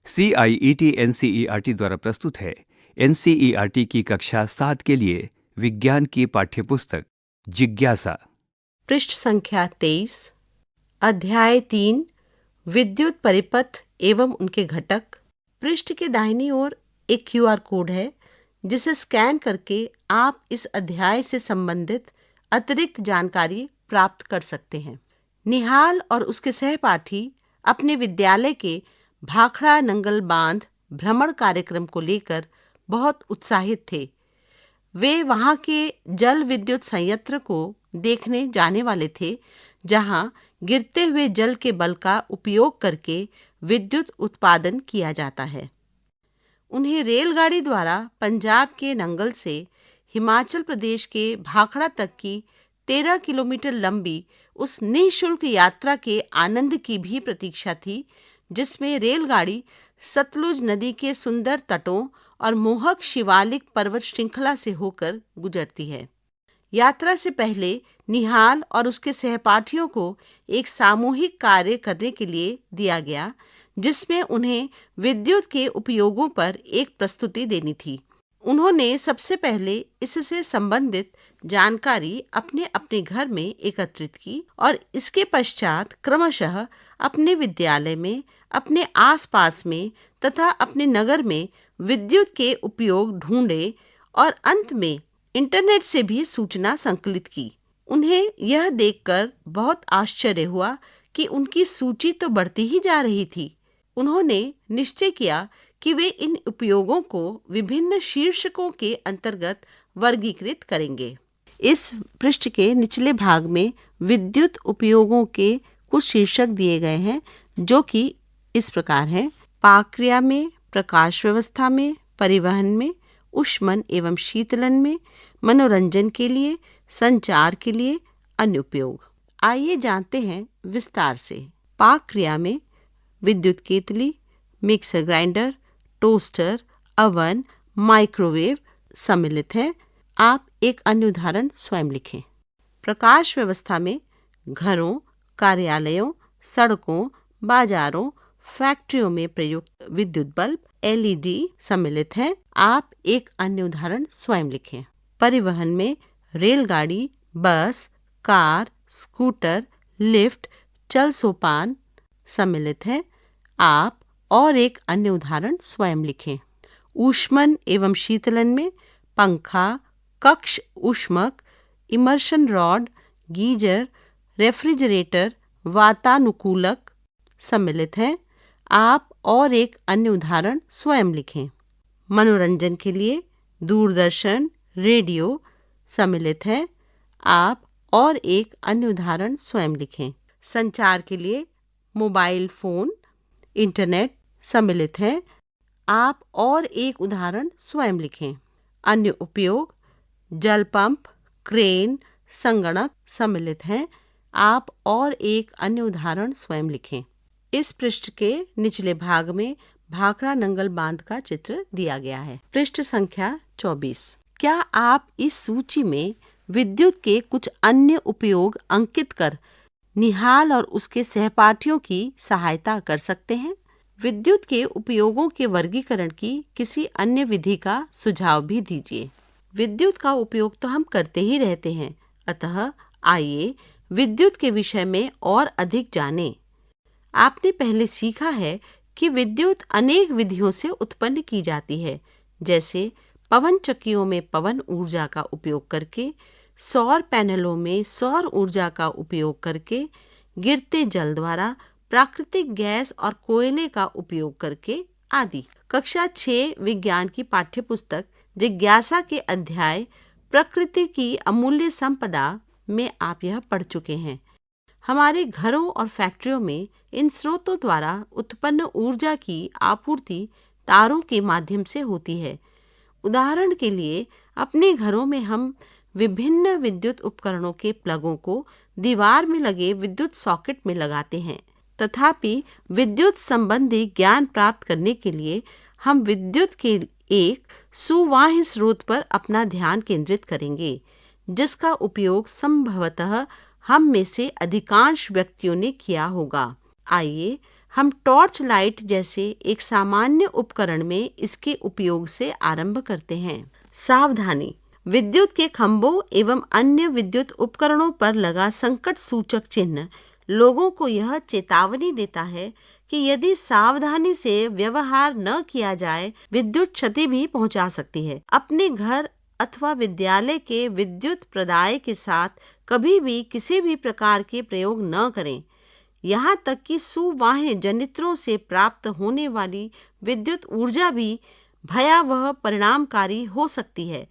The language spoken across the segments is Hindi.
CIET NCERT द्वारा प्रस्तुत है। NCERT की कक्षा 7 के लिए विज्ञान की पाठ्यपुस्तक जिज्ञासा। पृष्ठ संख्या 23, अध्याय 3, विद्युत परिपथ एवं उनके घटक। पृष्ठ के दाहिनी ओर एक QR कोड है जिसे स्कैन करके आप इस अध्याय से संबंधित अतिरिक्त जानकारी प्राप्त कर सकते हैं। निहाल और उसके सहपाठी अपने विद्यालय के भाखड़ा नंगल बांध भ्रमण कार्यक्रम को लेकर बहुत उत्साहित थे। वे वहां के जल विद्युत संयंत्र को देखने जाने वाले थे, जहां गिरते हुए जल के बल का उपयोग करके विद्युत उत्पादन किया जाता है। उन्हें रेलगाड़ी द्वारा पंजाब के नंगल से हिमाचल प्रदेश के भाखड़ा तक की 13 किलोमीटर लंबी उस निःशुल्क यात्रा के आनंद की भी प्रतीक्षा थी, जिसमें रेलगाड़ी सतलुज नदी के सुंदर तटों और मोहक शिवालिक पर्वत श्रृंखला से होकर गुजरती है। यात्रा से पहले निहाल और उसके सहपाठियों को एक सामूहिक कार्य करने के लिए दिया गया, जिसमें उन्हें विद्युत के उपयोगों पर एक प्रस्तुति देनी थी। उन्होंने सबसे पहले इससे संबंधित जानकारी अपने अपने घर में एकत्रित की और इसके पश्चात क्रमशः अपने विद्यालय में, अपने आसपास में तथा अपने नगर में विद्युत के उपयोग ढूंढे और अंत में इंटरनेट से भी सूचना संकलित की। उन्हें यह देखकर बहुत आश्चर्य हुआ कि उनकी सूची तो बढ़ती ही जा रही थी। उन्होंने निश्चय किया कि वे इन उपयोगों को विभिन्न शीर्षकों के अंतर्गत वर्गीकृत करेंगे। इस पृष्ठ के निचले भाग में विद्युत उपयोगों के कुछ शीर्षक दिए गए हैं, जो कि इस प्रकार हैं: पाक क्रिया में, प्रकाश व्यवस्था में, परिवहन में, ऊष्मन एवं शीतलन में, मनोरंजन के लिए, संचार के लिए, अन्य उपयोग। आइए जानते हैं विस्तार से। पाक क्रिया में विद्युत केतली, mixer grinder, toaster, oven, microwave सम्मिलित है। आप एक अन्य उदाहरण स्वयं लिखें। प्रकाश व्यवस्था में घरों, कार्यालयों, सड़कों, बाजारों, फैक्ट्रियों में प्रयुक्त विद्युत बल्ब LED सम्मिलित है। आप एक अन्य उदाहरण स्वयं लिखें। परिवहन में रेलगाड़ी, बस, कार, स्कूटर, लिफ्ट, चल सोपान सम्मिलित है। आप और एक अन्य उदाहरण स्वयं लिखें। ऊष्मन एवं शीतलन में पंखा, कक्ष ऊष्मक, इमर्शन रॉड, गीजर, रेफ्रिजरेटर, वातानुकूलक सम्मिलित है। आप और एक अन्य उदाहरण स्वयं लिखें। मनोरंजन के लिए दूरदर्शन, रेडियो सम्मिलित है। आप और एक अन्य उदाहरण स्वयं लिखें। संचार के लिए मोबाइल फोन, इंटरनेट सम्मिलित है। आप और एक उदाहरण स्वयं लिखें। अन्य उपयोग जल पंप, क्रेन, संगणक सम्मिलित हैं। आप और एक अन्य उदाहरण स्वयं लिखें। इस पृष्ठ के निचले भाग में भाखड़ा नंगल बांध का चित्र दिया गया है। पृष्ठ संख्या 24। क्या आप इस सूची में विद्युत के कुछ अन्य उपयोग अंकित कर निहाल और उसके सहपाठियों की सहायता कर सकते हैं? विद्युत के उपयोगों के वर्गीकरण की किसी अन्य विधि का सुझाव भी दीजिए। विद्युत का उपयोग तो हम करते ही रहते हैं, अतः आइए विद्युत के विषय में और अधिक जानें। आपने पहले सीखा है कि विद्युत अनेक विधियों से उत्पन्न की जाती है, जैसे पवन चक्कियों में पवन ऊर्जा का उपयोग करके, सौर पैनलों में सौर ऊर्जा का उपयोग करके, गिरते जल द्वारा, प्राकृतिक गैस और कोयले का उपयोग करके आदि। कक्षा 6 विज्ञान की पाठ्यपुस्तक जिज्ञासा के अध्याय प्रकृति की अमूल्य संपदा में आप यह पढ़ चुके हैं। हमारे घरों और फैक्ट्रियों में इन स्रोतों द्वारा उत्पन्न ऊर्जा की आपूर्ति तारों के माध्यम से होती है। उदाहरण के लिए अपने घरों में हम विभिन्न विद्युत उपकरणों के प्लगों को दीवार में लगे विद्युत सॉकेट में लगाते हैं। तथापि विद्युत संबंधी ज्ञान प्राप्त करने के लिए हम विद्युत के एक सुवाह्य स्रोत पर अपना ध्यान केंद्रित करेंगे, जिसका उपयोग संभवतः हम में से अधिकांश व्यक्तियों ने किया होगा। आइए हम टॉर्च लाइट जैसे एक सामान्य उपकरण में इसके उपयोग से आरंभ करते हैं। सावधानी, विद्युत के खंभों एवं अन्य विद्युत उपकरणों पर लगा संकट सूचक चिन्ह लोगों को यह चेतावनी देता है कि यदि सावधानी से व्यवहार न किया जाए, विद्युत क्षति भी पहुंचा सकती है। अपने घर अथवा विद्यालय के विद्युत प्रदाय के साथ कभी भी किसी भी प्रकार के प्रयोग न करें। यहाँ तक कि सुवाह्य जनित्रों से प्राप्त होने वाली विद्युत ऊर्जा भी भयावह परिणामकारी हो सकती है।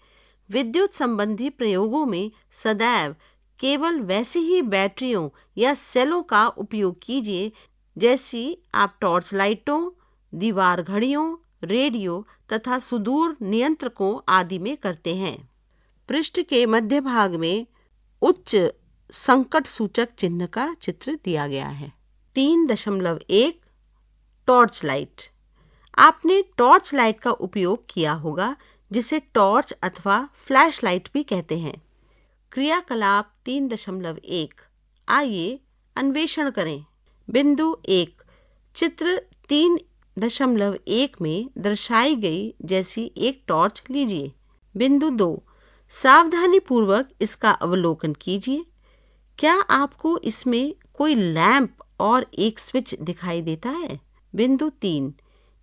विद्युत संबंधी प्रयोगों में सदैव केवल वैसी ही बैटरियों या सेलों का उपयोग कीजिए जैसी आप टॉर्च लाइटों, दीवार घड़ियों, रेडियो तथा सुदूर नियंत्रकों आदि में करते हैं। पृष्ठ के मध्य भाग में उच्च संकट सूचक चिन्ह का चित्र दिया गया है। 3.1 टॉर्च लाइट। आपने टॉर्च लाइट का उपयोग किया होगा, जिसे टॉर्च अथवा फ्लैश लाइट भी कहते हैं। क्रियाकलाप 3.1। आइए अन्वेषण करें। बिंदु 1, चित्र 3.1 में दर्शाई गई जैसी एक टॉर्च लीजिए। बिंदु 2, सावधानी पूर्वक इसका अवलोकन कीजिए। क्या आपको इसमें कोई लैंप और एक स्विच दिखाई देता है? बिंदु 3,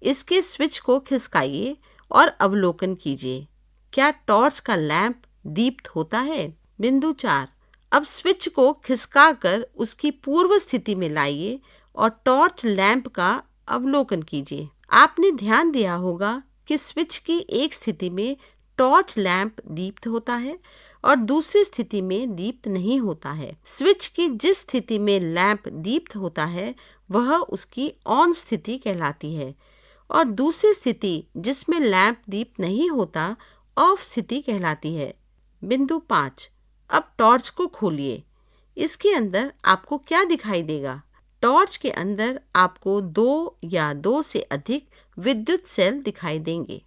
इसके स्विच को खिसकाइए और अवलोकन कीजिए। क्या टॉर्च का लैंप दीप्त होता है? बिंदु 4, अब स्विच को खिसकाकर उसकी पूर्व स्थिति में लाइए और टॉर्च लैंप का अवलोकन कीजिए। आपने ध्यान दिया होगा कि स्विच की एक स्थिति में टॉर्च लैंप दीप्त होता है और दूसरी स्थिति में दीप्त नहीं होता है। स्विच की जिस स्थिति में लैंप दीप्त होता है वह उसकी ऑन स्थिति कहलाती है और दूसरी स्थिति जिसमें लैंप दीप्त नहीं होता ऑफ स्थिति कहलाती है। बिंदु 5, अब टॉर्च को खोलिए। इसके अंदर आपको क्या दिखाई देगा? टॉर्च के अंदर आपको 2 या 2 से अधिक विद्युत सेल दिखाई देंगे।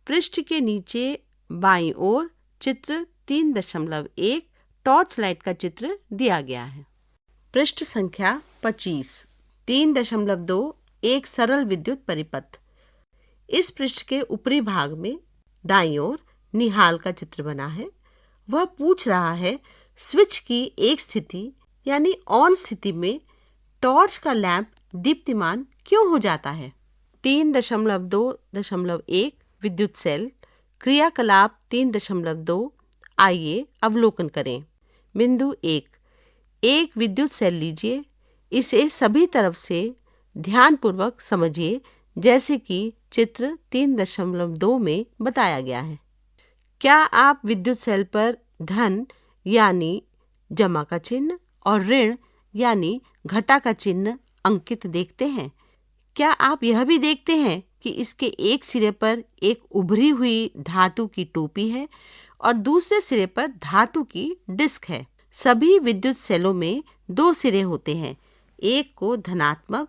पृष्ठ के नीचे बाईं ओर चित्र 3.1 टॉर्च लाइट का चित्र दिया गया है। पृष्ठ संख्या 25। 3.2 एक सरल विद्युत परिपथ। इस पृष्ठ के ऊपरी भाग में दाईं ओर निहाल का चित्र बना है। वह पूछ रहा है, स्विच की एक स्थिति यानी ऑन स्थिति में टॉर्च का लैंप दीप्तिमान क्यों हो जाता है? 3.2.1 विद्युत सेल। क्रियाकलाप 3.2। आइए अवलोकन करें। बिंदु 1, एक विद्युत सेल लीजिए। इसे सभी तरफ से ध्यानपूर्वक समझिए जैसे कि चित्र 3.2 में बताया गया है। क्या आप विद्युत सेल पर धन यानी जमा का चिन्ह और ऋण यानी घटा का चिन्ह अंकित देखते हैं? क्या आप यह भी देखते हैं कि इसके एक सिरे पर एक उभरी हुई धातु की टोपी है और दूसरे सिरे पर धातु की डिस्क है? सभी विद्युत सेलों में 2 सिरे होते हैं। एक को धनात्मक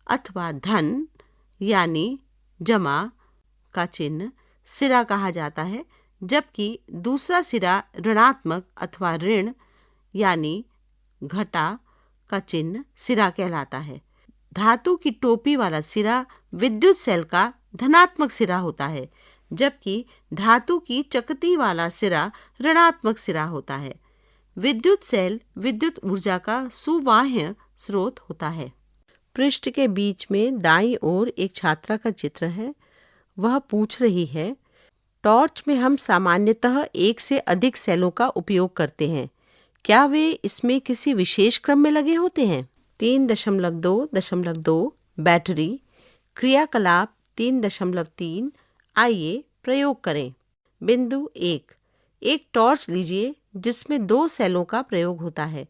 अथवा धन यानी जमा का चिन्ह सिरा कहा जाता है, जबकि दूसरा सिरा ऋणात्मक अथवा ऋण यानी घटा का चिन्ह सिरा कहलाता है। धातु की टोपी वाला सिरा विद्युत सेल का धनात्मक सिरा होता है, जबकि धातु की चकती वाला सिरा ऋणात्मक सिरा होता है। विद्युत सेल विद्युत ऊर्जा का सुवाह्य स्रोत होता है। पृष्ठ के बीच में दाईं ओर एक छात्रा का चित्र है। वह पूछ रही है, टॉर्च में हम सामान्यतः एक से अधिक सेलों का उपयोग करते हैं। क्या वे इसमें किसी विशेष क्रम में लगे होते हैं? 3.2.2 बैटरी। क्रियाकलाप 3.3। आइए प्रयोग करें। बिंदु 1, एक टॉर्च लीजिए जिसमें 2 सेलों का प्रयोग होता है।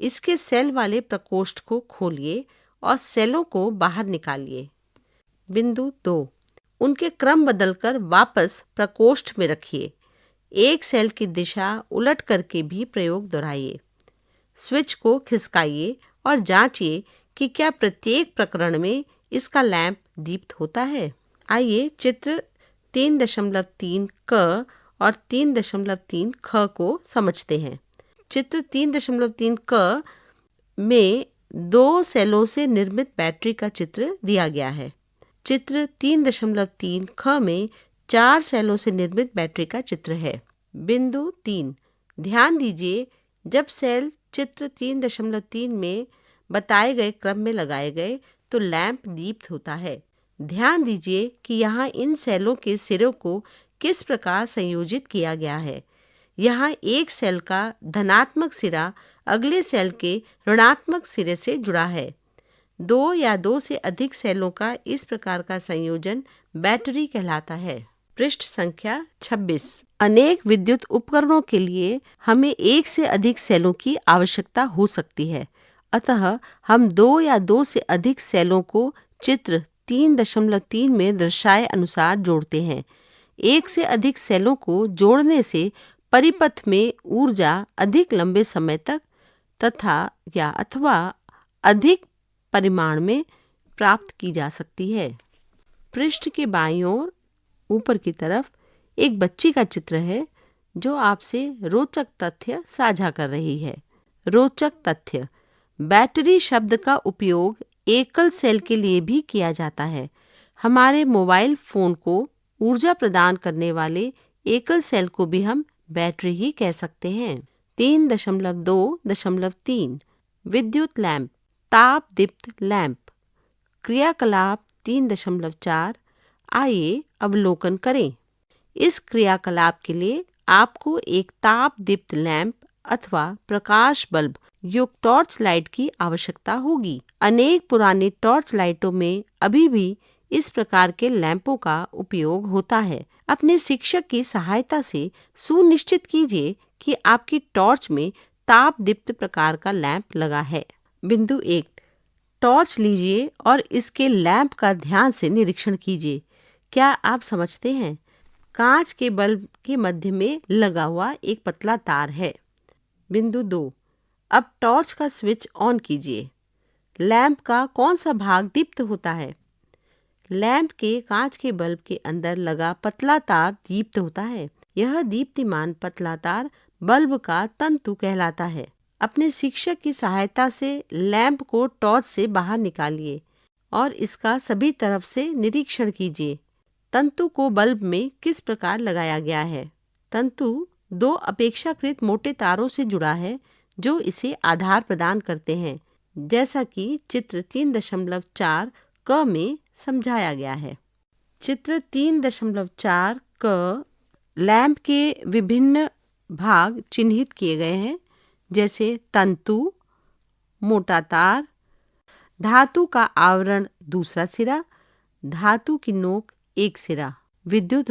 इसके सेल वाले प्रकोष्ठ को खोलिए और सेलों को बाहर निकालिए। बिंदु 2, उनके क्रम बदलकर वापस प्रकोष्ठ में रखिए। एक सेल की दिशा उलट करके भी प्रयोग दोहराइए। स्विच को खिसकाइए और जांचिए कि क्या प्रत्येक प्रकरण में इसका लैंप दीप्त होता है। आइए चित्र 3.3 क और 3.3 ख को समझते हैं। चित्र 3.3 क में 2 सेलों से निर्मित बैटरी का चित्र दिया गया है। चित्र 3.3 ख में 4 सेलों से निर्मित बैटरी का चित्र है। बिंदु 3, ध्यान दीजिए, जब सेल चित्र 3.3 में बताए गए क्रम में लगाए गए तो लैंप दीप्त होता है। ध्यान दीजिए कि यहाँ इन सेलों के सिरों को किस प्रकार संयोजित किया गया है। यहाँ एक सेल का धनात्मक सिरा अगले सेल के ऋणात्मक सिरे से जुड़ा है। 2 या 2 से अधिक सेलों का इस प्रकार का संयोजन बैटरी कहलाता है। पृष्ठ संख्या 26। अनेक विद्युत उपकरणों के लिए हमें एक से अधिक सेलों की आवश्यकता हो सकती है। अतः हम 2 या 2 से अधिक सेलों को चित्र 3.3 में दर्शाए अनुसार जोड़ते हैं। एक से अधिक सेलों को जोड़ने से परिपथ में ऊर्जा अधिक लंबे समय तक अथवा अधिक परिमाण में प्राप्त की जा सकती है। पृष्ठ के बाईं ओर ऊपर की तरफ एक बच्ची का चित्र है जो आपसे रोचक तथ्य साझा कर रही है। रोचक तथ्य: बैटरी शब्द का उपयोग एकल सेल के लिए भी किया जाता है। हमारे मोबाइल फोन को ऊर्जा प्रदान करने वाले एकल सेल को भी हम बैटरी ही कह सकते हैं। 3.2.3 विद्युत लैंप, ताप दीप्त लैंप। क्रियाकलाप 3.4 आइए अवलोकन करें। इस क्रियाकलाप के लिए आपको एक ताप दीप्त लैंप अथवा प्रकाश बल्ब युक्त टॉर्च लाइट की आवश्यकता होगी। अनेक पुरानी टॉर्च लाइटों में अभी भी इस प्रकार के लैंपों का उपयोग होता है। अपने शिक्षक की सहायता से सुनिश्चित कीजिए कि आपकी टॉर्च में ताप दीप्त प्रकार का लैंप लगा है। बिंदु 1, टॉर्च लीजिए और इसके लैंप का ध्यान से निरीक्षण कीजिए। क्या आप समझते हैं? कांच के बल्ब के मध्य में लगा हुआ एक पतला तार है। बिंदु 2, अब टॉर्च का स्विच ऑन कीजिए। लैंप का कौन सा भाग दीप्त होता है? लैंप के कांच के बल्ब के अंदर लगा पतला तार दीप्त होता है। यह दीप्तिमान पतला तार बल्ब का तंतु कहलाता है। अपने शिक्षक की सहायता से लैंप को टॉर्च से बाहर निकालिए और इसका सभी तरफ से निरीक्षण कीजिए। तंतु को बल्ब में किस प्रकार लगाया गया है? तंतु 2 अपेक्षाकृत मोटे तारों से जुड़ा है जो इसे आधार प्रदान करते हैं, जैसा कि चित्र 3.4 क में समझाया गया है। चित्र 3.4 क लैंप के विभिन्न भाग चिन्हित किए गए हैं, जैसे तंतु, मोटा तार, धातु का आवरण दूसरा सिरा, धातु की नोक एक सिरा, विद्युत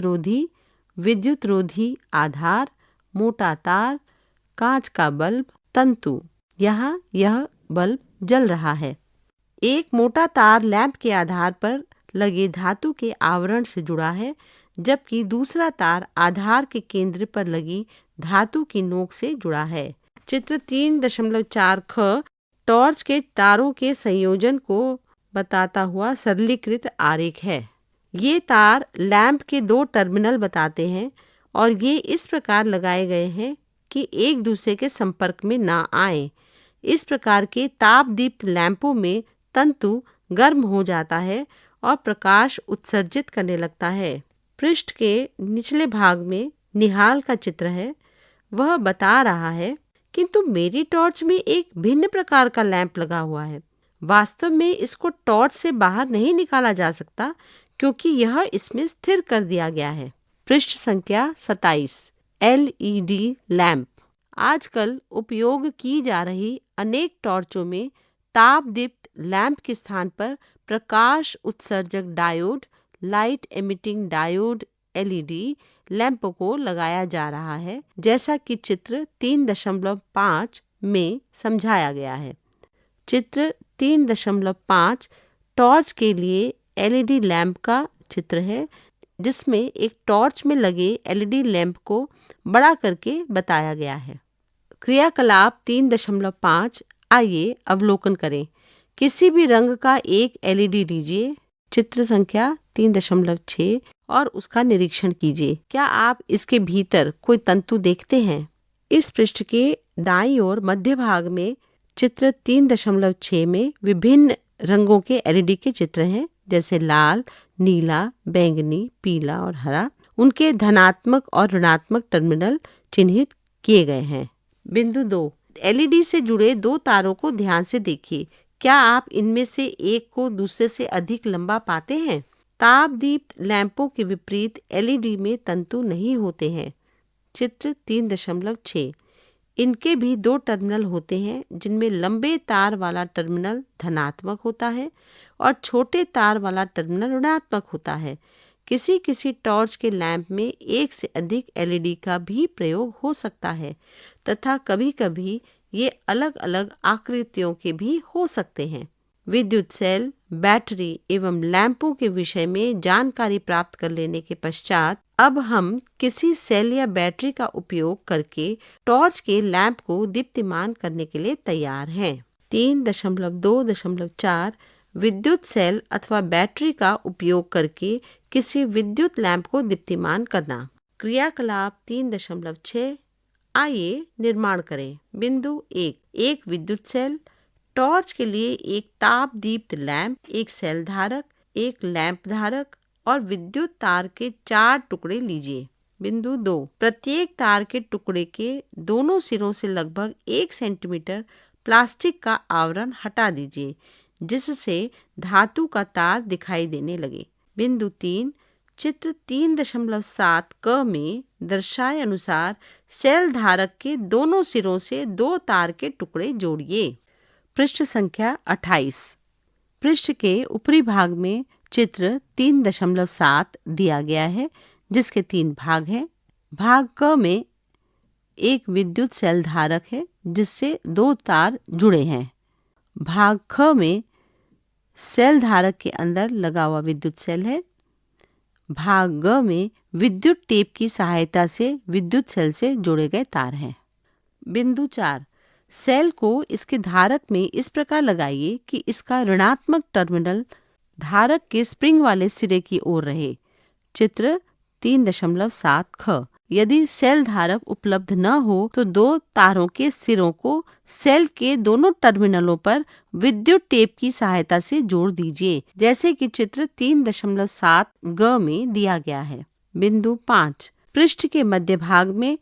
रोधी आधार, मोटा तार, कांच का बल्ब, तंतु। यहाँ यह बल्ब जल रहा है। एक मोटा तार लैंप के आधार पर लगे धातु के आवरण से जुड़ा है, जबकि दूसरा तार आधार के केंद्र पर लगी धातु की नोक से जुड़ा है। चित्र 3.4 ख टॉर्च के तारों के संयोजन को बताता हुआ सरलीकृत आरेख है। ये तार लैंप के 2 टर्मिनल बताते हैं और ये इस प्रकार लगाए गए हैं कि एक दूसरे के संपर्क में ना आए। इस प्रकार के ताप दीप्त लैंपों में तंतु गर्म हो जाता है और प्रकाश उत्सर्जित करने लगता है। पृष्ठ के निचले भाग में निहाल का चित्र है। वह बता रहा है, किंतु मेरी टॉर्च में एक भिन्न प्रकार का लैंप लगा हुआ है। वास्तव में इसको टॉर्च से बाहर नहीं निकाला जा सकता क्योंकि यह इसमें स्थिर कर दिया गया है। पृष्ठ संख्या 27 LED लैंप। आजकल उपयोग की जा रही अनेक टॉर्चों में ताप दीप्त लैंप के स्थान पर प्रकाश उत्सर्जक diode, light emitting diode LED लैंपों को लगाया जा रहा है, जैसा कि चित्र 3.5 में समझाया गया है। चित्र 3.5 टॉर्च के लिए LED लैंप का चित्र है, जिसमें एक टॉर्च में लगे LED लैंप को बड़ा करके बताया गया है। क्रियाकलाप 3.5 आइए अवलोकन करें। किसी भी रंग का एक LED लीजिए, चित्र संख्या 3.6, और उसका निरीक्षण कीजिए। क्या आप इसके भीतर कोई तंतु देखते हैं? इस पृष्ठ के दाईं ओर मध्य भाग में चित्र 3.6 में विभिन्न रंगों के एलईडी के चित्र हैं, जैसे लाल, नीला, बैंगनी, पीला और हरा। उनके धनात्मक और ऋणात्मक टर्मिनल चिन्हित किए गए हैं। बिंदु 2, एलईडी से जुड़े दो तारों को ध्यान से देखिए। क्या आप इनमें से एक को दूसरे से अधिक लंबा पाते हैं? तापदीप्त लैंपों के विपरीत एलईडी में तंतु नहीं होते हैं। चित्र 3.6, इनके भी दो टर्मिनल होते हैं, जिनमें लंबे तार वाला टर्मिनल धनात्मक होता है और छोटे तार वाला टर्मिनल ऋणात्मक होता है। किसी किसी टॉर्च के लैंप में एक से अधिक एलईडी का भी प्रयोग हो सकता है तथा कभी कभी ये अलग अलग आकृतियों के भी हो सकते हैं। विद्युत सेल, बैटरी एवं लैंपों के विषय में जानकारी प्राप्त कर लेने के पश्चात अब हम किसी सेल या बैटरी का उपयोग करके टॉर्च के लैंप को दीप्तिमान करने के लिए तैयार हैं। 3.2.4 विद्युत सेल अथवा बैटरी का उपयोग करके किसी विद्युत लैंप को दीप्तिमान करना। क्रियाकलाप 3.6, आइए निर्माण करें। बिंदु 1, एक विद्युत सेल, टॉर्च के लिए एक ताप दीप्त लैंप, एक सेल धारक, एक लैंप धारक और विद्युत तार के 4 टुकड़े लीजिए। बिंदु 2, प्रत्येक तार के टुकड़े के दोनों सिरों से लगभग 1 सेंटीमीटर प्लास्टिक का आवरण हटा दीजिए, जिससे धातु का तार दिखाई देने लगे। बिंदु 3, चित्र 3.7 क में दर्शाए अनुसार सेल धारक के दोनों सिरों से 2 तार के टुकड़े जोड़िए। पृष्ठ संख्या 28। पृष्ठ के ऊपरी भाग में चित्र 3.7 दिया गया है, जिसके 3 भाग हैं। भाग क में एक विद्युत सेल धारक है, जिससे 2 तार जुड़े हैं। भाग ख में सेल धारक के अंदर लगा हुआ विद्युत सेल है। भाग ग में विद्युत टेप की सहायता से विद्युत सेल से जोड़े गए तार हैं। बिंदु 4, सेल को इसके धारक में इस प्रकार लगाइए कि इसका ऋणात्मक टर्मिनल धारक के स्प्रिंग वाले सिरे की ओर रहे। चित्र 3.7 ख। यदि सेल धारक उपलब्ध न हो तो 2 तारों के सिरों को सेल के दोनों टर्मिनलों पर विद्युत टेप की सहायता से जोड़ दीजिए, जैसे कि चित्र 3.7 ग में दिया गया है। बिंदु 5, पृष्ठ के मध्य भाग में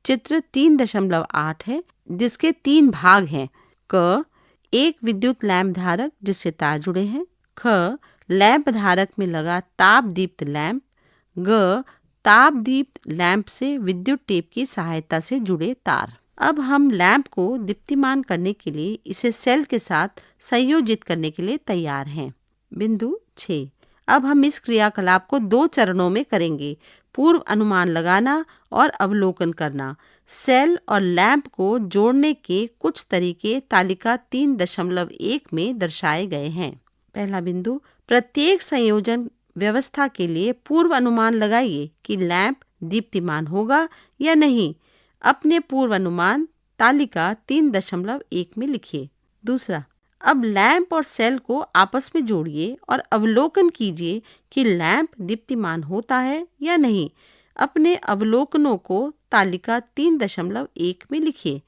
चित्र 3.8 है, जिसके 3 भाग हैं। क, एक विद्युत लैंप धारक जिससे तार जुड़े हैं। ख, लैंप धारक में लगा ताप दीप्त लैंप। ग, ताप दीप्त लैंप से विद्युत टेप की सहायता से जुड़े तार। अब हम लैंप को दीप्तिमान करने के लिए इसे सेल के साथ संयोजित करने के लिए तैयार हैं। बिंदु 6, अब हम इस क्रियाकलाप को 2 चरणों में करेंगे। पूर्व अनुमान लगाना और अवलोकन करना। सेल और लैंप को जोड़ने के कुछ तरीके तालिका 3.1 में दर्शाए गए हैं। पहला बिंदु, प्रत्येक संयोजन व्यवस्था के लिए पूर्व अनुमान लगाइए कि लैंप दीप्तिमान होगा या नहीं। अपने पूर्व अनुमान तालिका 3.1 में लिखिए। दूसरा, अब लैंप और सेल को आपस में जोड़िए और अवलोकन कीजिए कि लैंप दीप्तिमान होता है या नहीं। अपने अवलोकनों को तालिका 3.1 में लिखिए।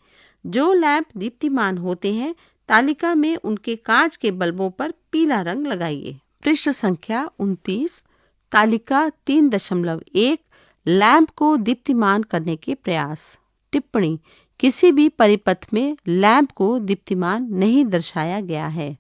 जो लैंप दीप्तिमान होते हैं, तालिका में उनके कांच के बल्बों पर पीला रंग लगाइए। पृष्ठ संख्या 29, तालिका 3.1 लैंप को दीप्तिमान करने के प्रयास। टिप्पणी, किसी भी परिपथ में लैंप को दीप्तिमान नहीं दर्शाया गया है।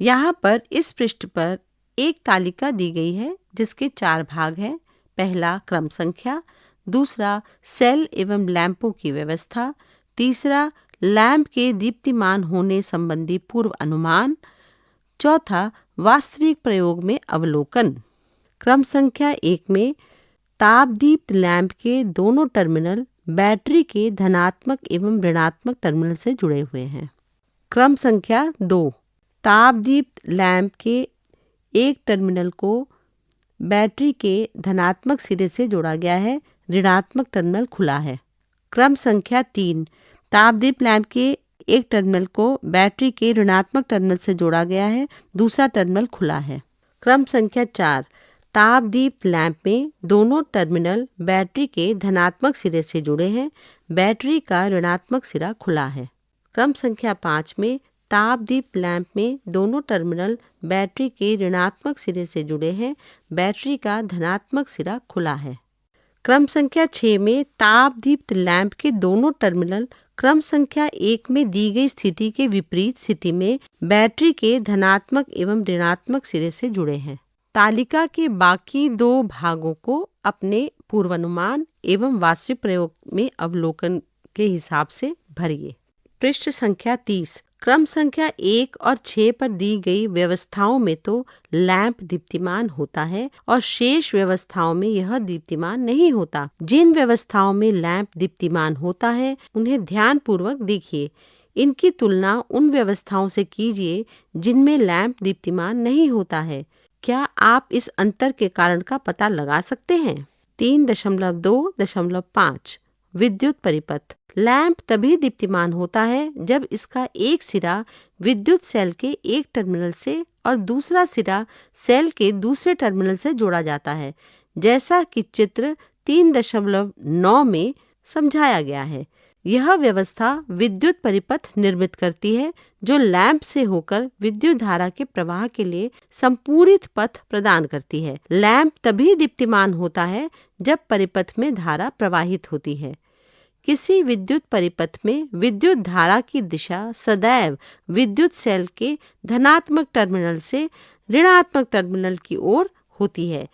यहाँ पर इस पृष्ठ पर एक तालिका दी गई है, जिसके 4 भाग हैं। पहला, क्रम संख्या। दूसरा, सेल एवं लैंपों की व्यवस्था। तीसरा, लैंप के दीप्तिमान होने संबंधी पूर्व अनुमान। चौथा, वास्तविक प्रयोग में अवलोकन। क्रम संख्या 1 में तापदीप्त लैंप के दोनों टर्मिनल बैटरी के धनात्मक एवं ऋणात्मक टर्मिनल से जुड़े हुए हैं। क्रम संख्या 2, तापदीप्त लैंप के एक टर्मिनल को बैटरी के धनात्मक सिरे से जोड़ा गया है, ऋणात्मक टर्मिनल खुला है। क्रम संख्या 3, तापदीप्त लैंप के एक टर्मिनल को बैटरी के ऋणात्मक टर्मिनल से जोड़ा गया है, दूसरा टर्मिनल खुला है। क्रम संख्या 4, तापदीप्त लैंप में दोनों टर्मिनल बैटरी के धनात्मक सिरे से जुड़े हैं, बैटरी का ऋणात्मक सिरा खुला है। क्रम संख्या 5 में ताप दीप्त लैंप में दोनों टर्मिनल बैटरी के ऋणात्मक सिरे से जुड़े हैं, बैटरी का धनात्मक सिरा खुला है। क्रम संख्या 6 में ताप दीप्त लैंप के दोनों टर्मिनल क्रम संख्या 1 में दी गई स्थिति के विपरीत स्थिति में बैटरी के धनात्मक एवं ऋणात्मक सिरे से जुड़े हैं। तालिका के बाकी 2 भागों को अपने पूर्वानुमान एवं वास्तविक प्रयोग में अवलोकन के हिसाब से भरिए। पृष्ठ संख्या 30। क्रम संख्या 1 और 6 पर दी गई व्यवस्थाओं में तो लैंप दीप्तिमान होता है और शेष व्यवस्थाओं में यह दीप्तिमान नहीं होता। जिन व्यवस्थाओं में लैंप दीप्तिमान होता है उन्हें ध्यान पूर्वक देखिए। इनकी तुलना उन व्यवस्थाओं से कीजिए जिनमें लैंप दीप्तिमान नहीं होता है। क्या आप इस अंतर के कारण का पता लगा सकते हैं? 3.2.5 विद्युत परिपथ। लैंप तभी दीप्तिमान होता है जब इसका एक सिरा विद्युत सेल के एक टर्मिनल से और दूसरा सिरा सेल के दूसरे टर्मिनल से जोड़ा जाता है, जैसा कि चित्र 3.9 में समझाया गया है। यह व्यवस्था विद्युत परिपथ निर्मित करती है जो लैंप से होकर विद्युत धारा के प्रवाह के लिए संपूरित पथ प्रदान करती है। लैंप तभी दीप्तिमान होता है जब परिपथ में धारा प्रवाहित होती है। किसी विद्युत परिपथ में विद्युत धारा की दिशा सदैव विद्युत सेल के धनात्मक टर्मिनल से ऋणात्मक टर्मिनल की ओर होती है।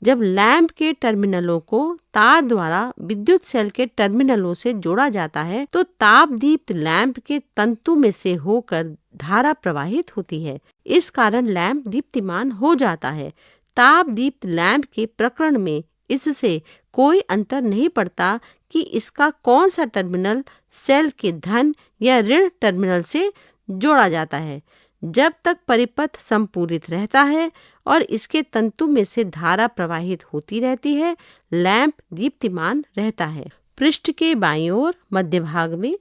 जब लैंप के टर्मिनलों को तार द्वारा विद्युत सेल के टर्मिनलों से जोड़ा जाता है तो ताप दीप्त लैंप के तंतु में से होकर धारा प्रवाहित होती है। इस कारण लैंप दीप्तिमान हो जाता है। ताप दीप्त लैंप के प्रकरण में इससे कोई अंतर नहीं पड़ता कि इसका कौन सा टर्मिनल सेल के धन या ऋण टर्मिनल से जोड़ा जाता है। जब तक परिपथ संपूरित रहता है और इसके तंतु में से धारा प्रवाहित होती रहती है, लैंप दीप्तिमान रहता है। पृष्ठ के बाईं ओर मध्य भाग में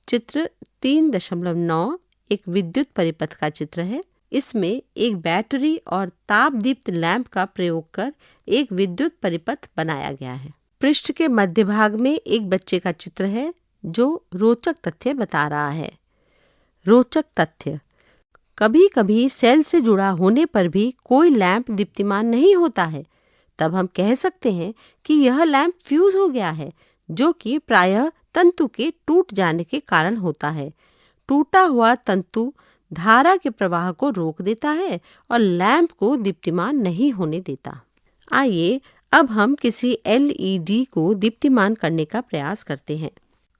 चित्र 3.9 एक विद्युत परिपथ का चित्र है। इसमें एक बैटरी और ताप दीप्त लैंप का प्रयोग कर एक विद्युत परिपथ बनाया गया है। पृष्ठ के मध्य भाग में एक बच्चे का चित्र है जो रोचक तथ्य बता रहा है। रोचक तथ्य: कभी कभी सेल से जुड़ा होने पर भी कोई लैंप दीप्तिमान नहीं होता है। तब हम कह सकते हैं कि यह लैंप फ्यूज हो गया है, जो कि प्रायः तंतु के टूट जाने के कारण होता है। टूटा हुआ तंतु धारा के प्रवाह को रोक देता है और लैंप को दीप्तिमान नहीं होने देता। आइए अब हम किसी एलईडी को दीप्तिमान करने का प्रयास करते हैं।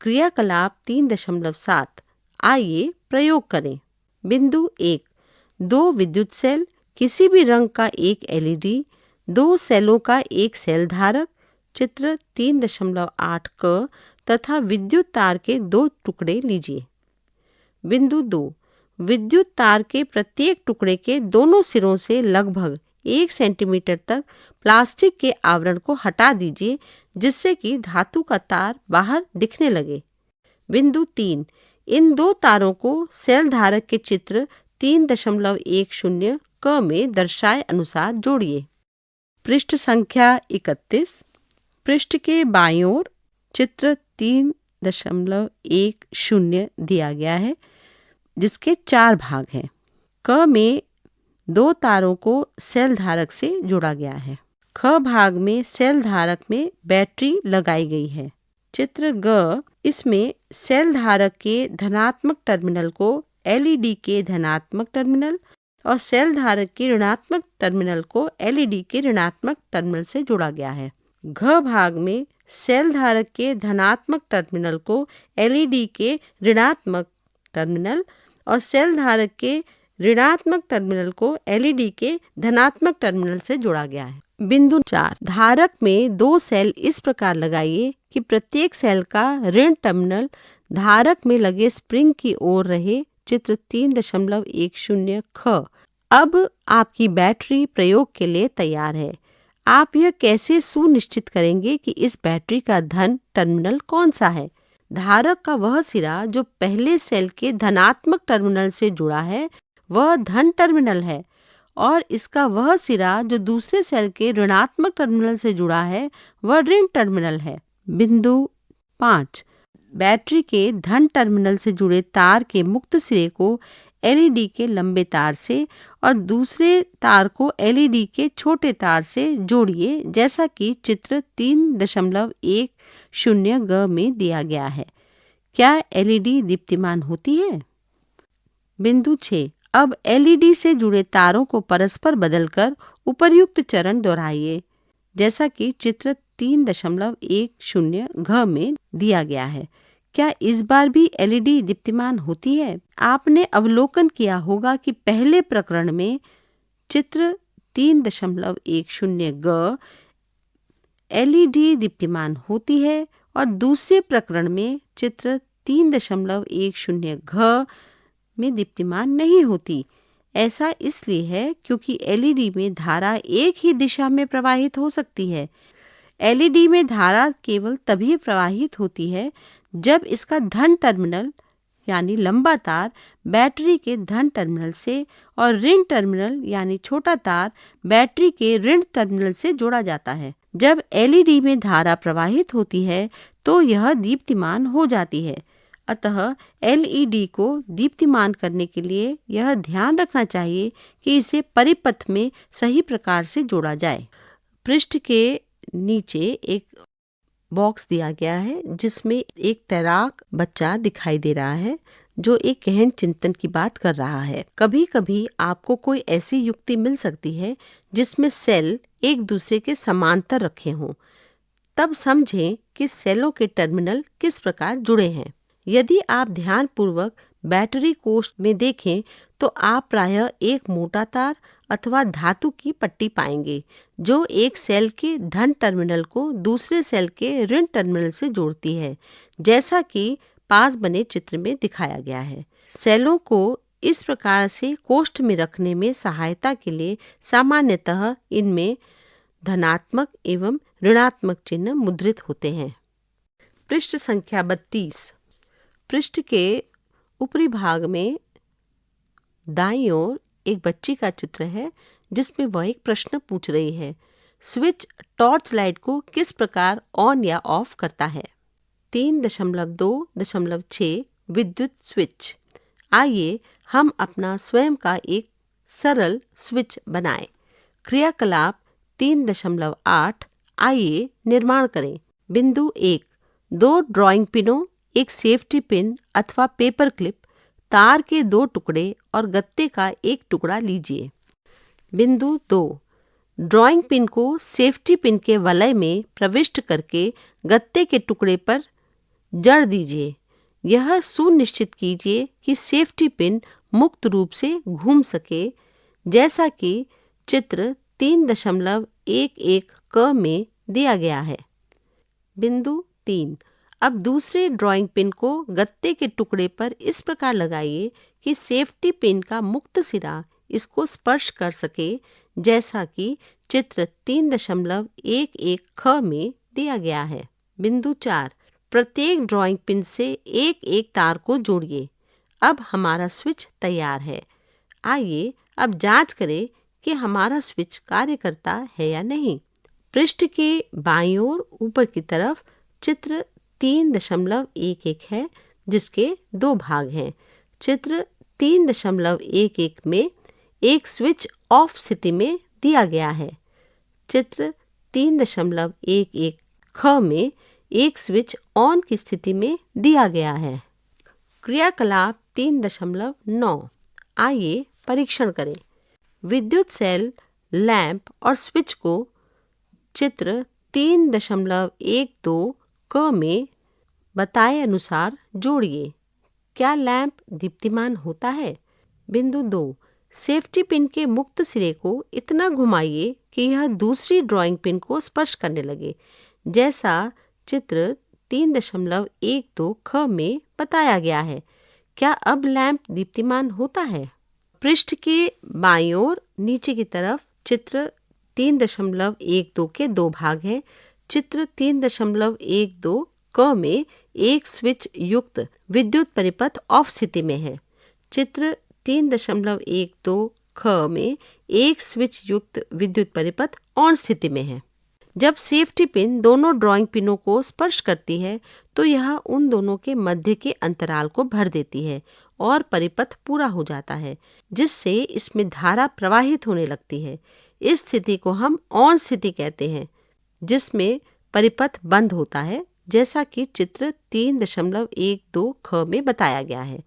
क्रियाकलाप 3.7। आइए प्रयोग करें। बिंदु 1, 2 विद्युत सेल, किसी भी रंग का एक एलईडी, 2 सेलों का एक सेल धारक, चित्र 3.8 क तथा विद्युत तार के 2 टुकड़े लीजिए। बिंदु 2, विद्युत तार के प्रत्येक टुकड़े के दोनों सिरों से लगभग 1 सेंटीमीटर तक प्लास्टिक के आवरण को हटा दीजिए, जिससे कि धातु का तार बाहर दिखने लगे। बिंदु 3, इन 2 तारों को सेल धारक के चित्र 3.10 क में दर्शाए अनुसार जोड़िए। पृष्ठ संख्या 31। पृष्ठ के बाईं ओर चित्र 3.10 दिया गया है, जिसके 4 भाग हैं। क में 2 तारों को सेल धारक से जोड़ा गया है। ख भाग में सेल धारक में बैटरी लगाई गई है। चित्र ग, इसमें सेल धारक के धनात्मक टर्मिनल को एलईडी के धनात्मक टर्मिनल और सेल धारक के ऋणात्मक टर्मिनल को एलईडी के ऋणात्मक टर्मिनल से जोड़ा गया है। घ भाग में सेल धारक के धनात्मक टर्मिनल को एलईडी के ऋणात्मक टर्मिनल और सेल धारक के ऋणात्मक टर्मिनल को एलईडी के धनात्मक टर्मिनल से जोड़ा गया है। बिंदु 4, धारक में 2 सेल इस प्रकार लगाइए कि प्रत्येक सेल का ऋण टर्मिनल धारक में लगे स्प्रिंग की ओर रहे। चित्र 3.10 ख। अब आपकी बैटरी प्रयोग के लिए तैयार है। आप यह कैसे सुनिश्चित करेंगे कि इस बैटरी का धन टर्मिनल कौन सा है? धारक का वह सिरा जो पहले सेल के धनात्मक टर्मिनल से जुड़ा है वह धन टर्मिनल है और इसका वह सिरा जो दूसरे सेल के ऋणात्मक टर्मिनल से जुड़ा है वह ऋण टर्मिनल है। बिंदु 5, बैटरी के धन टर्मिनल से जुड़े तार के मुक्त सिरे को एलईडी के लंबे तार से और दूसरे तार को एलईडी के छोटे तार से जोड़िए, जैसा कि चित्र 3.10 ग में दिया गया है। क्या एलईडी दीप्तिमान होती है? बिंदु 6। अब एलईडी से जुड़े तारों को परस्पर बदलकर उपर्युक्त चरण दोहराइए, जैसा कि चित्र 3.10 घ में दिया गया है। क्या इस बार भी एलईडी दीप्तिमान होती है? आपने अवलोकन किया होगा कि पहले प्रकरण में चित्र 3.10 ग एलईडी दीप्तिमान होती है और दूसरे प्रकरण में चित्र 3.10 घ में दीप्तिमान नहीं होती। ऐसा इसलिए है क्योंकि एलईडी में धारा एक ही दिशा में प्रवाहित हो सकती है। एलईडी में धारा केवल तभी प्रवाहित होती है जब इसका धन टर्मिनल यानी लंबा तार बैटरी के धन टर्मिनल से और ऋण टर्मिनल यानी छोटा तार बैटरी के ऋण टर्मिनल से जोड़ा जाता है। जब एलईडी में धारा प्रवाहित होती है तो यह दीप्तिमान हो जाती है। अतः एलईडी को दीप्तिमान करने के लिए यह ध्यान रखना चाहिए कि इसे परिपथ में सही प्रकार से जोड़ा जाए। पृष्ठ के नीचे एक बॉक्स दिया गया है जिसमें एक तैराक बच्चा दिखाई दे रहा है जो एक गहन चिंतन की बात कर रहा है। कभी कभी आपको कोई ऐसी युक्ति मिल सकती है जिसमें सेल एक दूसरे के समांतर रखे हों। तब समझें कि सेलों के टर्मिनल किस प्रकार जुड़े हैं। यदि आप ध्यानपूर्वक बैटरी कोष्ठ में देखें तो आप प्रायः एक मोटा तार अथवा धातु की पट्टी पाएंगे जो एक सेल के धन टर्मिनल को दूसरे सेल के ऋण टर्मिनल से जोड़ती है, जैसा कि पास बने चित्र में दिखाया गया है। सेलों को इस प्रकार से कोष्ठ में रखने में सहायता के लिए सामान्यतः इनमें धनात्मक एवं ऋणात्मक चिन्ह मुद्रित होते हैं। पृष्ठ संख्या 32। पृष्ठ के ऊपरी भाग में दाईं ओर एक बच्ची का चित्र है जिसमें वह एक प्रश्न पूछ रही है। स्विच टॉर्च लाइट को किस प्रकार ऑन या ऑफ करता है? 3.2.6 विद्युत स्विच। आइए हम अपना स्वयं का एक सरल स्विच बनाएं। क्रियाकलाप 3.8 आइए निर्माण करें। बिंदु 1। 2 ड्राइंग पिनों, एक सेफ्टी पिन अथवा पेपर क्लिप, तार के 2 टुकड़े और गत्ते का एक टुकड़ा लीजिए। बिंदु 2। ड्राइंग पिन को सेफ्टी पिन के वलय में प्रविष्ट करके गत्ते के टुकड़े पर जड़ दीजिए। यह सुनिश्चित कीजिए कि सेफ्टी पिन मुक्त रूप से घूम सके, जैसा कि चित्र 3.11 क में दिया गया है। बिंदु 3। अब दूसरे ड्राइंग पिन को गत्ते के टुकड़े पर इस प्रकार लगाइए कि सेफ्टी पिन का मुक्त सिरा इसको स्पर्श कर सके, जैसा कि चित्र 3.11 ख में दिया गया है। बिंदु 4। प्रत्येक ड्राइंग पिन से एक एक तार को जोड़िए। अब हमारा स्विच तैयार है। आइए अब जांच करें कि हमारा स्विच कार्य करता है या नहीं। पृष्ठ के बाईं ओर ऊपर की तरफ चित्र 3.11 है जिसके 2 भाग हैं। चित्र 3.11 में एक स्विच ऑफ स्थिति में दिया गया है। चित्र 3.11 ख में एक स्विच ऑन की स्थिति में दिया गया है। क्रियाकलाप 3.9 आइए परीक्षण करें। विद्युत सेल, लैंप और स्विच को चित्र 3.12 क में बताए अनुसार जोड़िए। क्या लैंप दीप्तिमान होता है? बिंदु 2। सेफ्टी पिन के मुक्त सिरे को इतना घुमाइए कि यह दूसरी ड्राइंग पिन को स्पर्श करने लगे, जैसा चित्र 3.12 ख में बताया गया है। क्या अब लैंप दीप्तिमान होता है? पृष्ठ के बाईं ओर नीचे की तरफ चित्र 3.12 के 2 भाग हैं। चित्र 3.12 क में एक स्विच युक्त विद्युत परिपथ ऑफ स्थिति में है। चित्र 3.12 ख में एक स्विच युक्त विद्युत परिपथ ऑन स्थिति में है। जब सेफ्टी पिन दोनों ड्राइंग पिनों को स्पर्श करती है तो यह उन दोनों के मध्य के अंतराल को भर देती है और परिपथ पूरा हो जाता है, जिससे इसमें धारा प्रवाहित होने लगती है। इस स्थिति को हम ऑन स्थिति कहते हैं, जिसमें परिपथ बंद होता है, जैसा कि चित्र 3.12 ख में बताया गया है।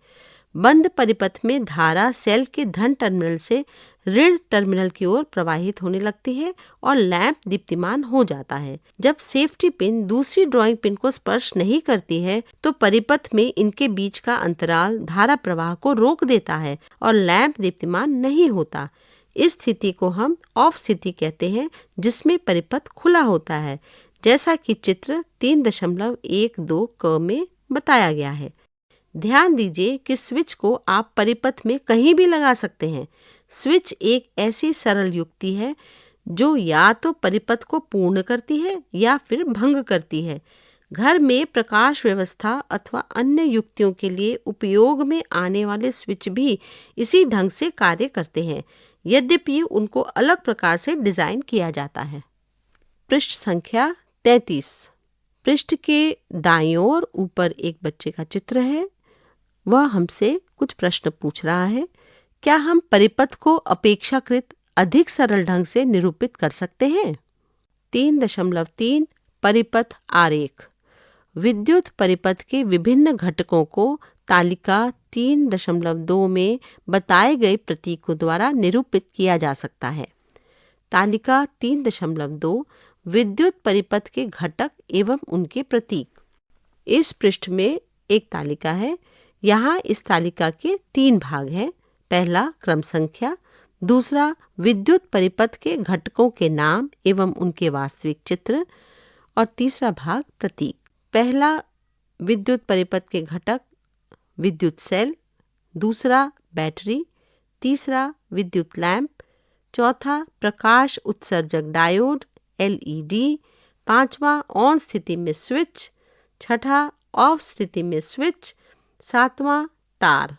बंद परिपथ में धारा सेल के धन टर्मिनल से ऋण टर्मिनल की ओर प्रवाहित होने लगती है और लैंप दीप्तिमान हो जाता है। जब सेफ्टी पिन दूसरी ड्राइंग पिन को स्पर्श नहीं करती है तो परिपथ में इनके बीच का अंतराल धारा प्रवाह को रोक देता है और लैंप दीप्तिमान नहीं होता। इस स्थिति को हम ऑफ स्थिति कहते हैं, जिसमें परिपथ खुला होता है, जैसा कि चित्र 3.12 क में बताया गया है। ध्यान दीजिए कि स्विच को आप परिपथ में कहीं भी लगा सकते हैं। स्विच एक ऐसी सरल युक्ति है जो या तो परिपथ को पूर्ण करती है या फिर भंग करती है। घर में प्रकाश व्यवस्था अथवा अन्य युक्तियों के लिए उपयोग में आने वाले स्विच भी इसी ढंग से कार्य करते हैं, यद्यपि उनको अलग प्रकार से डिजाइन किया जाता है। पृष्ठ संख्या 33। पृष्ठ के दाईं ओर ऊपर एक बच्चे का चित्र है। वह हमसे कुछ प्रश्न पूछ रहा है। क्या हम परिपथ को अपेक्षाकृत अधिक सरल ढंग से निरूपित कर सकते हैं? 3.3 परिपथ आरेख। विद्युत परिपथ के विभिन्न घटकों को तालिका 3.2 में बताए गए प्रतीकों द्वारा निरूपित किया जा सकता है। तालिका 3.2 विद्युत परिपथ के घटक एवं उनके प्रतीक। इस पृष्ठ में एक तालिका है। यहाँ इस तालिका के 3 भाग हैं। पहला क्रम संख्या, दूसरा विद्युत परिपथ के घटकों के नाम एवं उनके वास्तविक चित्र और तीसरा भाग प्रतीक। पहला विद्युत परिपथ के घटक विद्युत सेल, दूसरा बैटरी, तीसरा विद्युत लैंप, चौथा प्रकाश उत्सर्जक डायोड LED, पांचवा ऑन स्थिति में स्विच, छठा ऑफ स्थिति में स्विच, सातवां तार।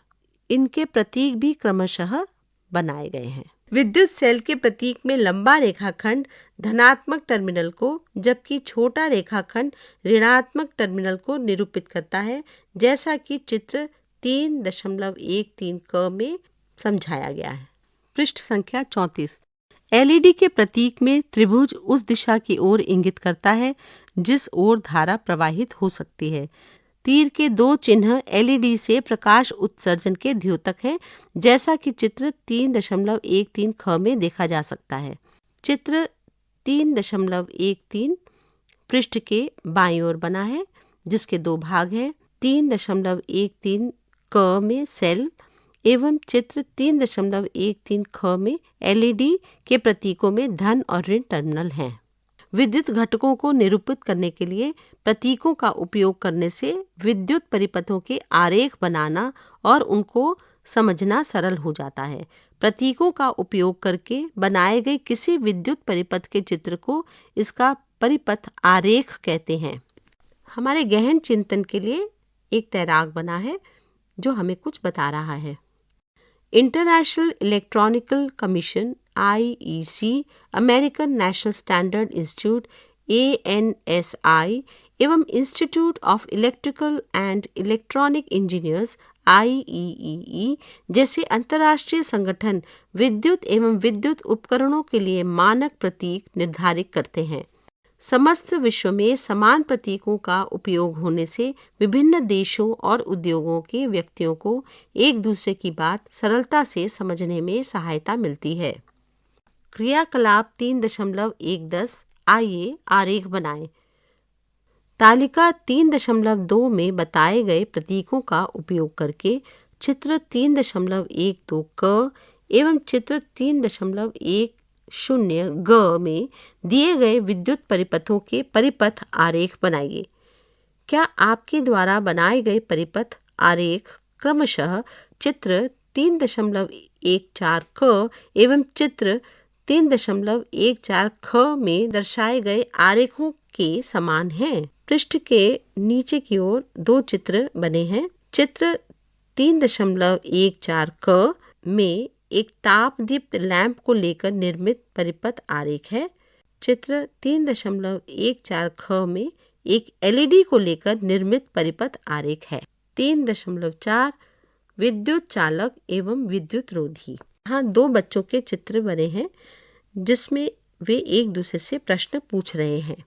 इनके प्रतीक भी क्रमशः बनाए गए हैं। विद्युत सेल के प्रतीक में लंबा रेखाखंड धनात्मक टर्मिनल को, जबकि छोटा रेखाखंड ऋणात्मक टर्मिनल को निरूपित करता है, जैसा कि चित्र 3.13 क में समझाया गया है। पृष्ठ संख्या 34। LED के प्रतीक में त्रिभुज उस दिशा की ओर इंगित करता है जिस ओर धारा प्रवाहित हो सकती है। तीर के 2 चिन्ह LED से प्रकाश उत्सर्जन के द्योतक हैं, जैसा कि चित्र 3.13 ख में देखा जा सकता है। चित्र 3.13 पृष्ठ के बाईं ओर बना है, जिसके 2 भाग हैं। 3.13 क में सेल एवं चित्र 3.13 ख में LED के प्रतीकों में धन और ऋण टर्मिनल हैं। विद्युत घटकों को निरूपित करने के लिए प्रतीकों का उपयोग करने से विद्युत परिपथों के आरेख बनाना और उनको समझना सरल हो जाता है। प्रतीकों का उपयोग करके बनाए गए किसी विद्युत परिपथ के चित्र को इसका परिपथ आरेख कहते हैं। हमारे गहन चिंतन के लिए एक तैराक बना है जो हमें कुछ बता रहा है। International electronical commission IEC, American national standard institute ANSI एवं institute of electrical and electronic engineers IEEE जैसे अंतर्राष्ट्रीय संगठन विद्युत एवं विद्युत उपकरणों के लिए मानक प्रतीक निर्धारित करते हैं। समस्त विश्व में समान प्रतीकों का उपयोग होने से विभिन्न देशों और उद्योगों के व्यक्तियों को एक दूसरे की बात सरलता से समझने में सहायता मिलती है। क्रियाकलाप 3.1 आइए आरेख बनाएं। तालिका 3.2 में बताए गए प्रतीकों का उपयोग करके चित्र 3.12 क एवं चित्र 3.10 ग में दिए गए विद्युत परिपथों के परिपथ आरेख बनाइए। क्या आपके द्वारा बनाए गए परिपथ आरेख क्रमशः चित्र 3.14 क एवं चित्र 3.14 ख में दर्शाए गए आरेखों के समान हैं? पृष्ठ के नीचे की ओर 2 चित्र बने हैं। चित्र 3.14 क में एक ताप दीप्त लैंप को लेकर निर्मित परिपथ आरेख है। चित्र 3.14 ख में एक एलईडी को लेकर निर्मित परिपथ आरेख है। 3.4 विद्युत चालक एवं विद्युत रोधी। यहाँ दो बच्चों के चित्र बने हैं जिसमें वे एक दूसरे से प्रश्न पूछ रहे हैं।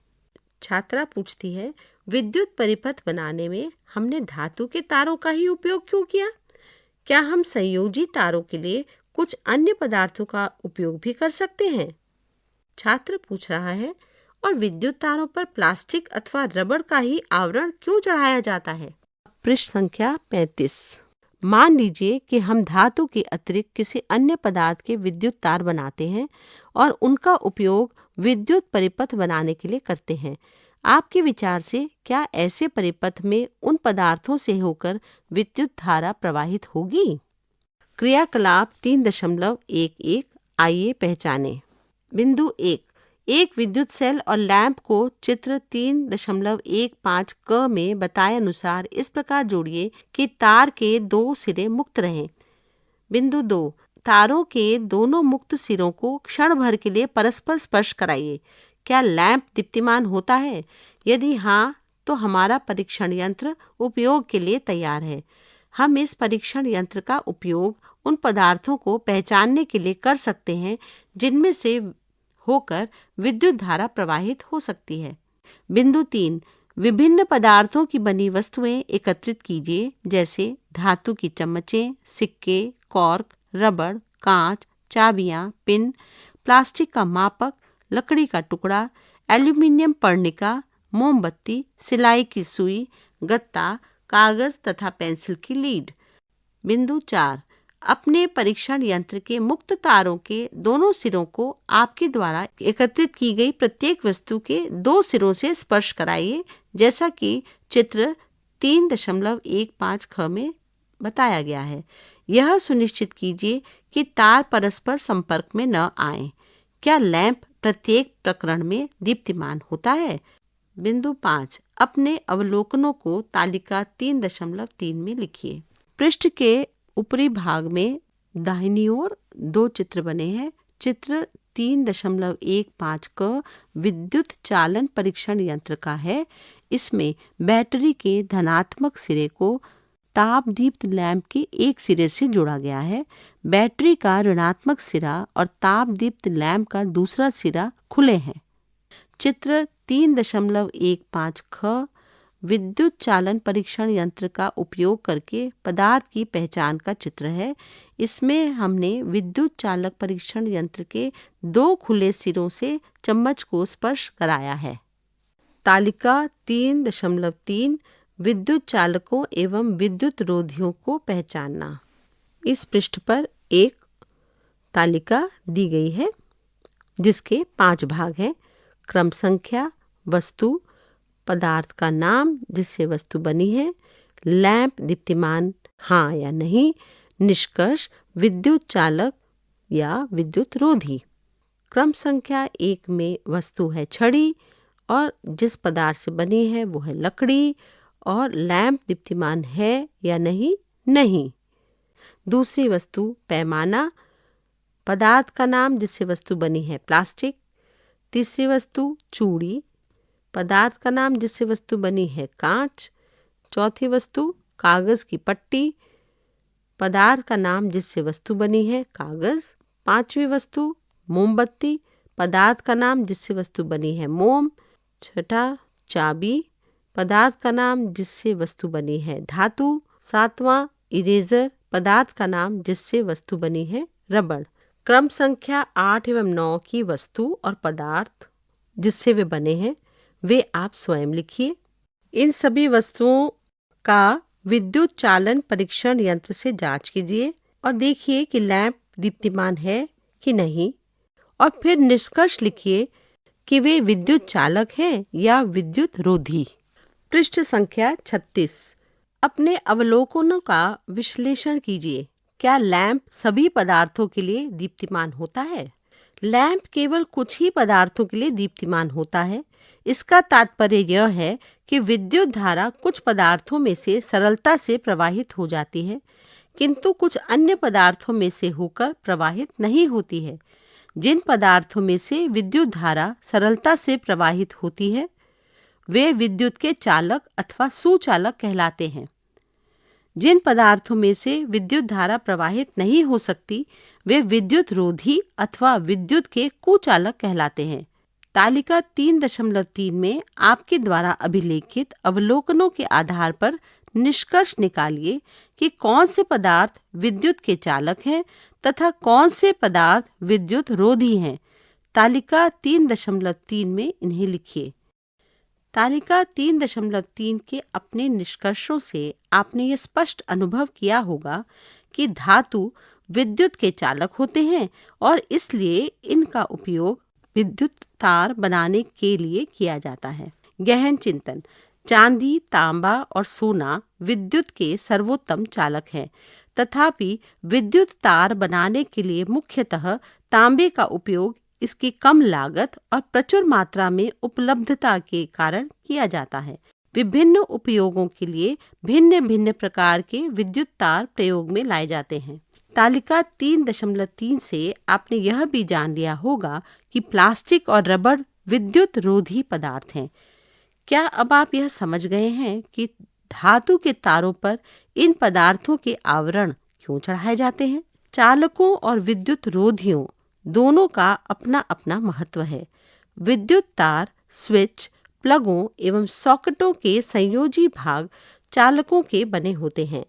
छात्रा पूछती है, विद्युत परिपथ बनाने में हमने धातु के तारों का ही उपयोग क्यों किया? क्या हम संयोजी तारों के लिए कुछ अन्य पदार्थों का उपयोग भी कर सकते हैं? छात्र पूछ रहा है, और विद्युत तारों पर प्लास्टिक अथवा रबड़ का ही आवरण क्यों चढ़ाया जाता है? पृष्ठ संख्या 35। मान लीजिए कि हम धातु के अतिरिक्त किसी अन्य पदार्थ के विद्युत तार बनाते हैं और उनका उपयोग विद्युत परिपथ बनाने के लिए करते हैं। आपके विचार से क्या ऐसे परिपथ में उन पदार्थों से होकर विद्युत धारा प्रवाहित होगी? क्रियाकलाप 3.11 आइए पहचानें। बिंदु 1, एक विद्युत सेल और लैंप को चित्र 3.15 क में बताए अनुसार इस प्रकार जोड़िए कि तार के दो सिरे मुक्त रहें। बिंदु 2, तारों के दोनों मुक्त सिरों को क्षण भर के लिए परस्पर स्पर्श कराइए। क्या लैंप दीप्तिमान होता है? यदि हाँ, तो हमारा परीक्षण यंत्र उपयोग के लिए तैयार है। हम इस परीक्षण यंत्र का उपयोग उन पदार्थों को पहचानने के लिए कर सकते हैं जिनमें से होकर विद्युत धारा प्रवाहित हो सकती है। बिंदु 3, विभिन्न पदार्थों की बनी वस्तुएं एकत्रित कीजिए, जैसे धातु की चम्मचें, सिक्के, कॉर्क, रबड़, कांच, चाबियां, पिन, प्लास्टिक का मापक, लकड़ी का टुकड़ा, एल्यूमिनियम पर्णिका, मोमबत्ती, सिलाई की सुई, गत्ता, कागज तथा पेंसिल की लीड। बिंदु 4, अपने परीक्षण यंत्र के मुक्त तारों के दोनों सिरों को आपके द्वारा एकत्रित की गई प्रत्येक वस्तु के दो सिरों से स्पर्श कराइए, जैसा कि चित्र 3.15 ख में बताया गया है। यह सुनिश्चित कीजिए कि तार परस्पर संपर्क में न आए। क्या लैंप प्रत्येक प्रकरण में दीप्तिमान होता है? बिंदु 5, अपने अवलोकनों को तालिका 3.3 में लिखिए। पृष्ठ के ऊपरी भाग में दाहिनी ओर दो चित्र बने हैं। चित्र 3.15 क विद्युत चालन परीक्षण यंत्र का है। इसमें बैटरी के धनात्मक सिरे को ताप दीप्त लैंप के एक सिरे से जोड़ा गया है। बैटरी का ऋणात्मक सिरा और ताप दीप्त लैंप का दूसरा सिरा खुले हैं। चित्र 3.15 ख विद्युत चालन परीक्षण यंत्र का उपयोग करके पदार्थ की पहचान का चित्र है। इसमें हमने विद्युत चालक परीक्षण यंत्र के दो खुले सिरों से चम्मच को स्पर्श कराया है। तालिका 3.3 विद्युत चालकों एवं विद्युत रोधियों को पहचानना। इस पृष्ठ पर एक तालिका दी गई है जिसके 5 भाग हैं। क्रम संख्या, वस्तु, पदार्थ का नाम जिससे वस्तु बनी है, लैंप दीप्तिमान हाँ या नहीं, निष्कर्ष विद्युत चालक या विद्युत रोधी। क्रम संख्या 1 में वस्तु है छड़ी और जिस पदार्थ से बनी है वो है लकड़ी, और लैंप दीप्तिमान है या नहीं, नहीं। दूसरी वस्तु पैमाना, पदार्थ का नाम जिससे वस्तु बनी है प्लास्टिक। तीसरी वस्तु चूड़ी, पदार्थ का नाम जिससे वस्तु बनी है कांच। चौथी वस्तु कागज की पट्टी, पदार्थ का नाम जिससे वस्तु बनी है कागज। पांचवी वस्तु मोमबत्ती, पदार्थ का नाम जिससे वस्तु बनी है मोम। छठा चाबी, पदार्थ का नाम जिससे वस्तु बनी है धातु। सातवां इरेजर, पदार्थ का नाम जिससे वस्तु बनी है रबड़। क्रम संख्या 8 एवं 9 की वस्तु और पदार्थ जिससे वे बने हैं वे आप स्वयं लिखिए। इन सभी वस्तुओं का विद्युत चालन परीक्षण यंत्र से जांच कीजिए और देखिए कि लैंप दीप्तिमान है कि नहीं, और फिर निष्कर्ष लिखिए कि वे विद्युत चालक हैं या विद्युत रोधी। पृष्ठ संख्या 36। अपने अवलोकनों का विश्लेषण कीजिए। क्या लैंप सभी पदार्थों के लिए दीप्तिमान होता है? लैंप केवल कुछ ही पदार्थों के लिए दीप्तिमान होता है। इसका तात्पर्य यह है कि विद्युत धारा कुछ पदार्थों में से सरलता से प्रवाहित हो जाती है, किंतु कुछ अन्य पदार्थों में से होकर प्रवाहित नहीं होती है। जिन पदार्थों में से विद्युत धारा सरलता से प्रवाहित होती है वे विद्युत के चालक अथवा सुचालक कहलाते हैं। जिन पदार्थों में से विद्युत धारा प्रवाहित नहीं हो सकती वे विद्युत रोधी अथवा विद्युत के कुचालक कहलाते हैं। तालिका 3.3 में आपके द्वारा अभिलेखित अवलोकनों के आधार पर निष्कर्ष निकालिए कि कौन से पदार्थ विद्युत के चालक हैं तथा कौन से पदार्थ विद्युत रोधी हैं। तालिका 3.3 में इन्हें लिखिए। तालिका 3.3 के अपने निष्कर्षों से आपने ये स्पष्ट अनुभव किया होगा कि धातु विद्युत के चालक होते हैं और इसलिए इनका उपयोग विद्युत तार बनाने के लिए किया जाता है। गहन चिंतन। चांदी, तांबा और सोना विद्युत के सर्वोत्तम चालक हैं, तथापि विद्युत तार बनाने के लिए मुख्यतः तांबे का उपयोग इसकी कम लागत और प्रचुर मात्रा में उपलब्धता के कारण किया जाता है। विभिन्न उपयोगों के लिए भिन्न भिन्न प्रकार के विद्युत तार प्रयोग में लाए जाते हैं। तालिका 3.3 से आपने यह भी जान लिया होगा कि प्लास्टिक और रबड़ विद्युत रोधी पदार्थ हैं। क्या अब आप यह समझ गए हैं कि धातु के तारों पर इन पदार्थों के आवरण क्यों चढ़ाए जाते हैं? चालकों और विद्युत रोधियों दोनों का अपना अपना महत्व है। विद्युत तार, स्विच, प्लगों एवं सॉकेटों के संयोजी भाग चालकों के बने होते हैं।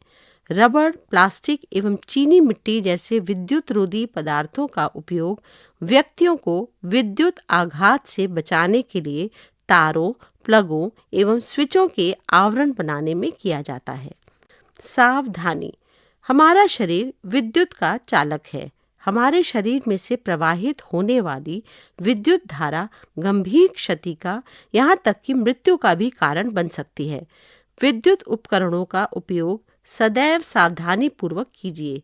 रबड़, प्लास्टिक एवं चीनी मिट्टी जैसे विद्युत रोधी पदार्थों का उपयोग व्यक्तियों को विद्युत आघात से बचाने के लिए तारों, प्लगों एवं स्विचों के आवरण बनाने में किया जाता है। सावधानी। हमारा शरीर विद्युत का चालक है। हमारे शरीर में से प्रवाहित होने वाली विद्युत धारा गंभीर क्षति का, यहाँ तक कि मृत्यु का भी कारण बन सकती है। विद्युत उपकरणों का उपयोग सदैव सावधानी पूर्वक कीजिए।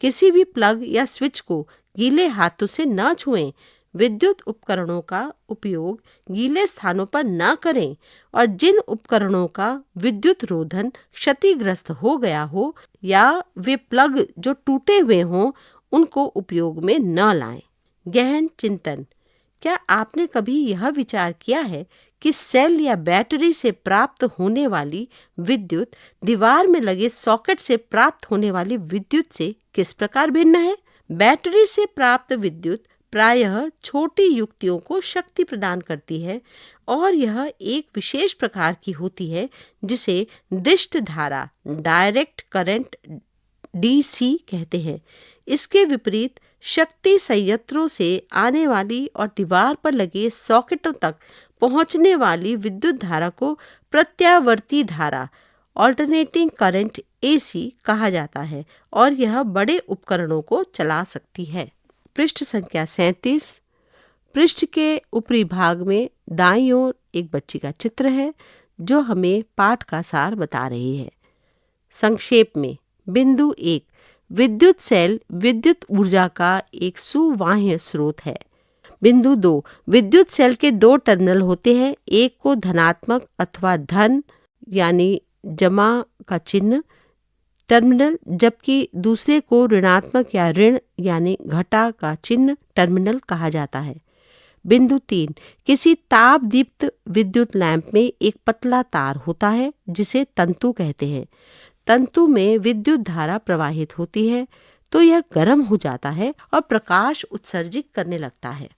किसी भी प्लग या स्विच को गीले हाथों से न छुएं। विद्युत उपकरणों का उपयोग गीले स्थानों पर न करें और जिन उपकरणों का विद्युत रोधन क्षतिग्रस्त हो गया हो या वे प्लग जो टूटे हुए हों उनको उपयोग में न लाएं। गहन चिंतन। क्या आपने कभी यह विचार किया है कि सेल या बैटरी से प्राप्त होने वाली विद्युत दीवार में लगे सॉकेट से प्राप्त होने वाली विद्युत से किस प्रकार भिन्न है? बैटरी से प्राप्त विद्युत प्रायः छोटी युक्तियों को शक्ति प्रदान करती है और यह एक विशेष प्रकार की होती है जिसे दिष्ट धारा, डायरेक्ट करंट, डीसी कहते हैं। इसके विपरीत शक्ति संयंत्रों से आने वाली और दीवार पर लगे सॉकेटों तक पहुंचने वाली विद्युत धारा को प्रत्यावर्ती धारा, ऑल्टरनेटिंग करंट, एसी कहा जाता है और यह बड़े उपकरणों को चला सकती है। पृष्ठ संख्या 37। पृष्ठ के ऊपरी भाग में दाईं ओर एक बच्ची का चित्र है जो हमें पाठ का सार बता रही है। संक्षेप में, बिंदु 1, विद्युत सेल विद्युत ऊर्जा का एक सुवाह्य स्रोत है। बिंदु 2, विद्युत सेल के 2 टर्मिनल होते हैं, एक को धनात्मक अथवा धन यानी जमा का चिन्ह टर्मिनल, जबकि दूसरे को ऋणात्मक या ऋण यानी घटा का चिन्ह टर्मिनल कहा जाता है। बिंदु 3, किसी ताप दीप्त विद्युत लैंप में एक पतला तार होता है जिसे तंतु कहते हैं। तंतु में विद्युत धारा प्रवाहित होती है तो यह गर्म हो जाता है और प्रकाश उत्सर्जित करने लगता है।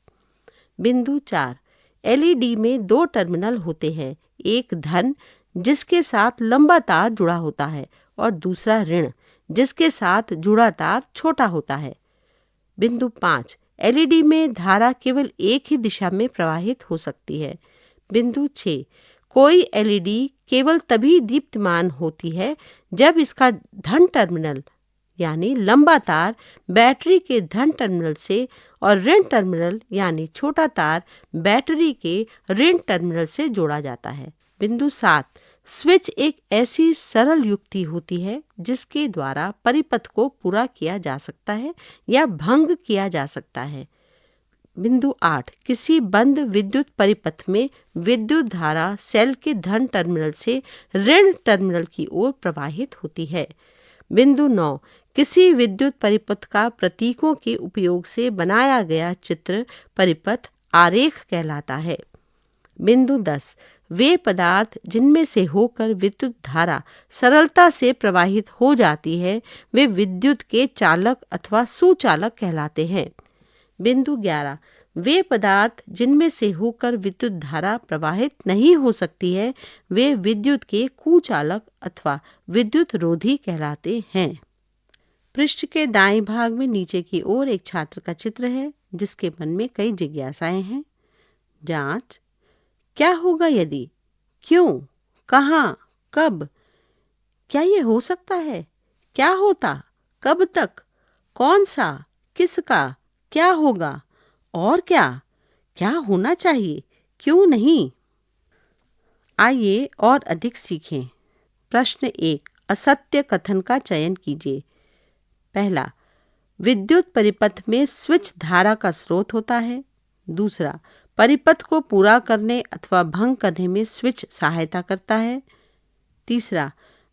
बिंदु 4, एलईडी में 2 टर्मिनल होते हैं, एक धन जिसके साथ लंबा तार जुड़ा होता है और दूसरा ऋण जिसके साथ जुड़ा तार छोटा होता है। बिंदु 5, एलईडी में धारा केवल एक ही दिशा में प्रवाहित हो सकती है। बिंदु 6, कोई एलईडी केवल तभी दीप्तमान होती है जब इसका धन टर्मिनल यानी लंबा तार बैटरी के धन टर्मिनल से और ऋण टर्मिनल यानी छोटा तार बैटरी के ऋण टर्मिनल से जोड़ा जाता है। बिंदु 7, स्विच एक ऐसी सरल युक्ति होती है जिसके द्वारा परिपथ को पूरा किया जा सकता है या भंग किया जा सकता है। बिंदु 8, किसी बंद विद्युत परिपथ में विद्युत धारा सेल के धन टर्मिनल से ऋण टर्मिनल की ओर प्रवाहित होती है। बिंदु 9, किसी विद्युत परिपथ का प्रतीकों के उपयोग से बनाया गया चित्र परिपथ आरेख कहलाता है। बिंदु 10, वे पदार्थ जिनमें से होकर विद्युत धारा सरलता से प्रवाहित हो जाती है वे विद्युत के चालक अथवा सुचालक कहलाते हैं। बिंदु 11, वे पदार्थ जिनमें से होकर विद्युत धारा प्रवाहित नहीं हो सकती है वे विद्युत के कुचालक अथवा विद्युत रोधी कहलाते हैं। पृष्ठ के दाएं भाग में नीचे की ओर एक छात्र का चित्र है जिसके मन में कई जिज्ञासाएं हैं। जांच: क्या होगा यदि, क्यों, कहाँ, कब, क्या ये हो सकता है, क्या होता, कब तक, कौन सा, किसका, क्या होगा और क्या होना चाहिए, क्यों नहीं। आइए और अधिक सीखें। प्रश्न 1, असत्य कथन का चयन कीजिए। पहला, विद्युत परिपथ में स्विच धारा का स्रोत होता है। दूसरा, परिपथ को पूरा करने अथवा भंग करने में स्विच सहायता करता है। तीसरा,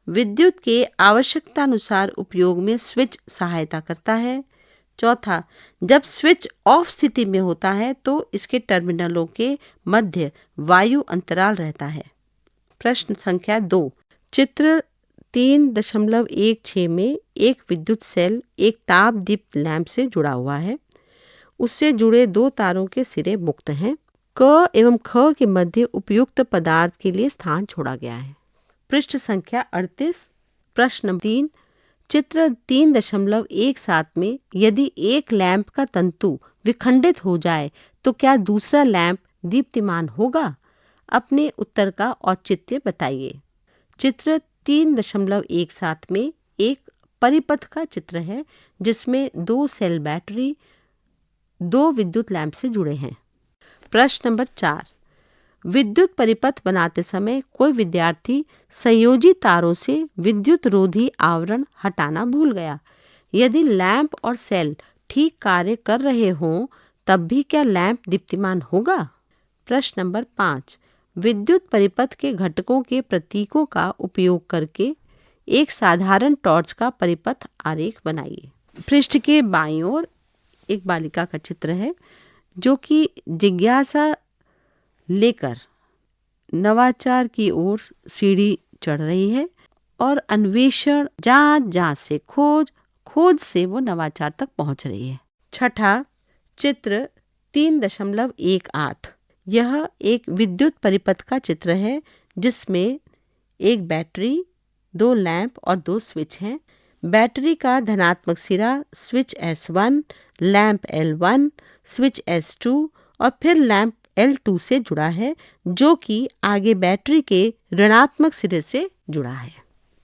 विद्युत के आवश्यकतानुसार उपयोग में स्विच सहायता करता है। चौथा, जब स्विच ऑफ स्थिति में होता है तो इसके टर्मिनलों के मध्य वायु अंतराल रहता है। प्रश्न संख्या 2, चित्र 3.16 में एक विद्युत सेल एक ताप दीप्त लैंप से जुड़ा हुआ है। उससे जुड़े 2 तारों के सिरे मुक्त हैं। क एवं ख के मध्य उपयुक्त पदार्थ के लिए स्थान छोड़ा गया है। पृष्ठ संख्या 38, प्रश्न 3, चित्र 3.17 में यदि एक लैंप का तंतु विखंडित हो जाए तो क्या दूसरा लैंप दीप्तिमान होगा? अपने उत्तर का औचित्य बताइए। चित्र 3.17 में एक परिपथ का चित्र है जिसमें 2 सेल बैटरी 2 विद्युत लैंप से जुड़े हैं। प्रश्न नंबर 4, विद्युत परिपथ बनाते समय कोई विद्यार्थी संयोजी तारों से विद्युत रोधी आवरण हटाना भूल गया। यदि लैंप और सेल ठीक कार्य कर रहे हों तब भी क्या लैंप दीप्तिमान होगा? प्रश्न नंबर 5, विद्युत परिपथ के घटकों के प्रतीकों का उपयोग करके एक साधारण टॉर्च का परिपथ आरेख बनाइए। पृष्ठ के बाईं ओर एक बालिका का चित्र है जो कि जिज्ञासा लेकर नवाचार की ओर सीढ़ी चढ़ रही है और अन्वेषण, जांच से खोज से वो नवाचार तक पहुंच रही है। छठा, चित्र 3.18, यह एक विद्युत परिपथ का चित्र है जिसमें एक बैटरी, 2 लैंप और 2 स्विच हैं। बैटरी का धनात्मक सिरा switch S1, lamp L1, switch S2 और फिर लैंप L2 से जुड़ा है जो कि आगे बैटरी के ऋणात्मक सिरे से जुड़ा है।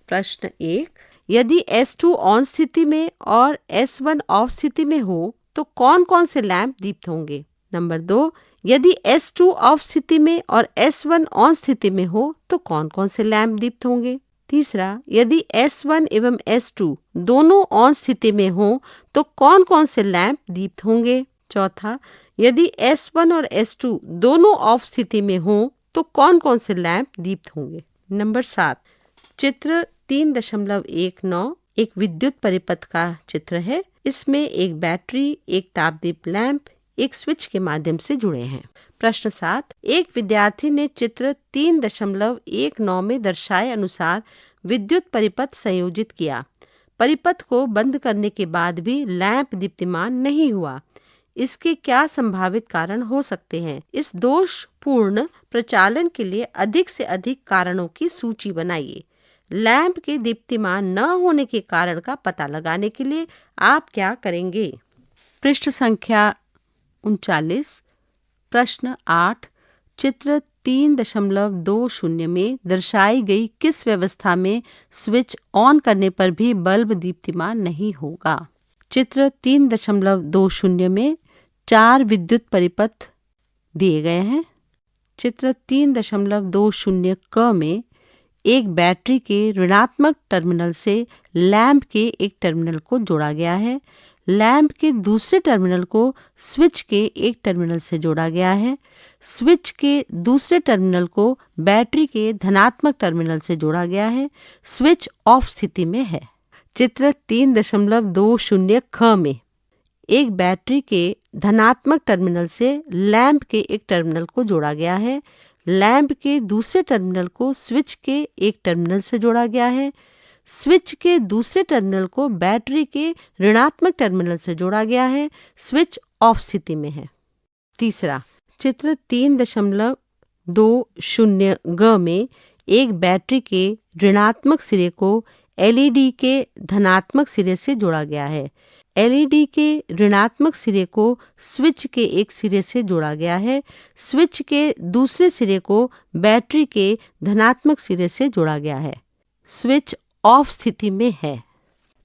प्रश्न 1, यदि S2 ऑन स्थिति में और S1 ऑफ स्थिति में हो तो कौन कौन से लैंप दीप्त होंगे? नंबर 2, यदि S2 ऑफ स्थिति में और S1 ऑन स्थिति में हो तो कौन कौन से लैंप दीप्त होंगे? तीसरा, यदि S1 एवं S2 दोनों ऑन स्थिति में हो तो कौन कौन से लैंप दीप्त होंगे? चौथा, यदि S1 और S2 दोनों ऑफ स्थिति में हो तो कौन कौन से लैंप दीप्त होंगे? नंबर 7, चित्र 3.19 एक विद्युत परिपथ का चित्र है। इसमें एक बैटरी, एक तापदीप लैंप, एक स्विच के माध्यम से जुड़े हैं। प्रश्न 7, एक विद्यार्थी ने चित्र 3.19 में दर्शाए अनुसार विद्युत परिपथ संयोजित किया। परिपथ को बंद करने के बाद भी लैंप दीप्तिमान नहीं हुआ। इसके क्या संभावित कारण हो सकते हैं? इस दोषपूर्ण प्रचालन के लिए अधिक से अधिक कारणों की सूची बनाइए। लैंप के दीप्तिमान न होने के कारण का पता लगाने के लिए आप क्या करेंगे? पृष्ठ संख्या 39, प्रश्न 8, चित्र 3.20 में दर्शाई गई किस व्यवस्था में स्विच ऑन करने पर भी बल्ब दीप्तिमान नहीं होगा? चित्र 3.20 में 4 विद्युत परिपथ दिए गए हैं। चित्र 3.20 क में एक बैटरी के ऋणात्मक टर्मिनल से लैंप के एक टर्मिनल को जोड़ा गया है। लैंप के दूसरे टर्मिनल को स्विच के एक टर्मिनल से जोड़ा गया है। स्विच के दूसरे टर्मिनल को बैटरी के धनात्मक टर्मिनल से जोड़ा गया है। स्विच ऑफ स्थिति में है। चित्र 3.20 ख में एक बैटरी के धनात्मक टर्मिनल से लैंप के एक टर्मिनल को जोड़ा गया है। लैंप के दूसरे टर्मिनल को स्विच के एक टर्मिनल से जोड़ा गया है। स्विच के दूसरे टर्मिनल को बैटरी के ऋणात्मक टर्मिनल से जोड़ा गया है। स्विच ऑफ स्थिति में है। तीसरा, चित्र 3.20 ग में एक बैटरी के ऋणात्मक सिरे को एलईडी के धनात्मक सिरे से जोड़ा गया है। एलईडी के ऋणात्मक सिरे को स्विच के एक सिरे से जोड़ा गया है। स्विच के दूसरे सिरे को बैटरी के धनात्मक सिरे से जोड़ा गया है। स्विच ऑफ स्थिति में है।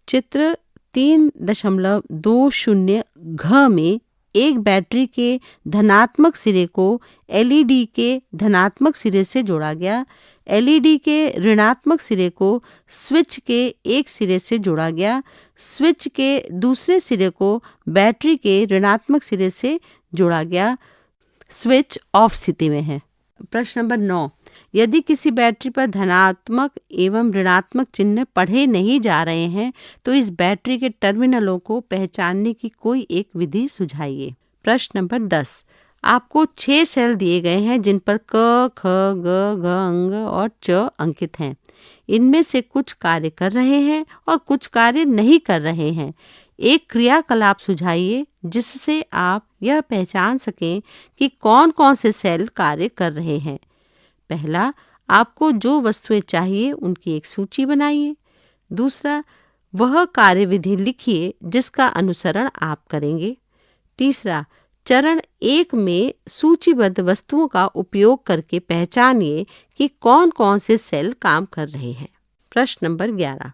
चित्र 3.20 घ में एक बैटरी के धनात्मक सिरे को एलईडी के धनात्मक सिरे से जोड़ा गया। एलईडी के ऋणात्मक सिरे को स्विच के एक सिरे से जोड़ा गया। स्विच के दूसरे सिरे को बैटरी के ऋणात्मक सिरे से जोड़ा गया। स्विच ऑफ स्थिति में है। प्रश्न नंबर 9, यदि किसी बैटरी पर धनात्मक एवं ऋणात्मक चिन्ह पढ़े नहीं जा रहे हैं तो इस बैटरी के टर्मिनलों को पहचानने की कोई एक विधि सुझाइए। प्रश्न नंबर 10, आपको 6 सेल दिए गए हैं जिन पर क, ख, ग, घ अंग और च अंकित हैं। इनमें से कुछ कार्य कर रहे हैं और कुछ कार्य नहीं कर रहे हैं। एक क्रियाकलाप सुझाइए जिससे आप यह पहचान सकें कि कौन कौन से सेल कार्य कर रहे हैं। पहला, आपको जो वस्तुएं चाहिए उनकी एक सूची बनाइए। दूसरा, वह कार्यविधि लिखिए जिसका अनुसरण आप करेंगे। तीसरा, चरण 1 में सूचीबद्ध वस्तुओं का उपयोग करके पहचानिए कि कौन कौन से सेल काम कर रहे हैं। प्रश्न नंबर 11,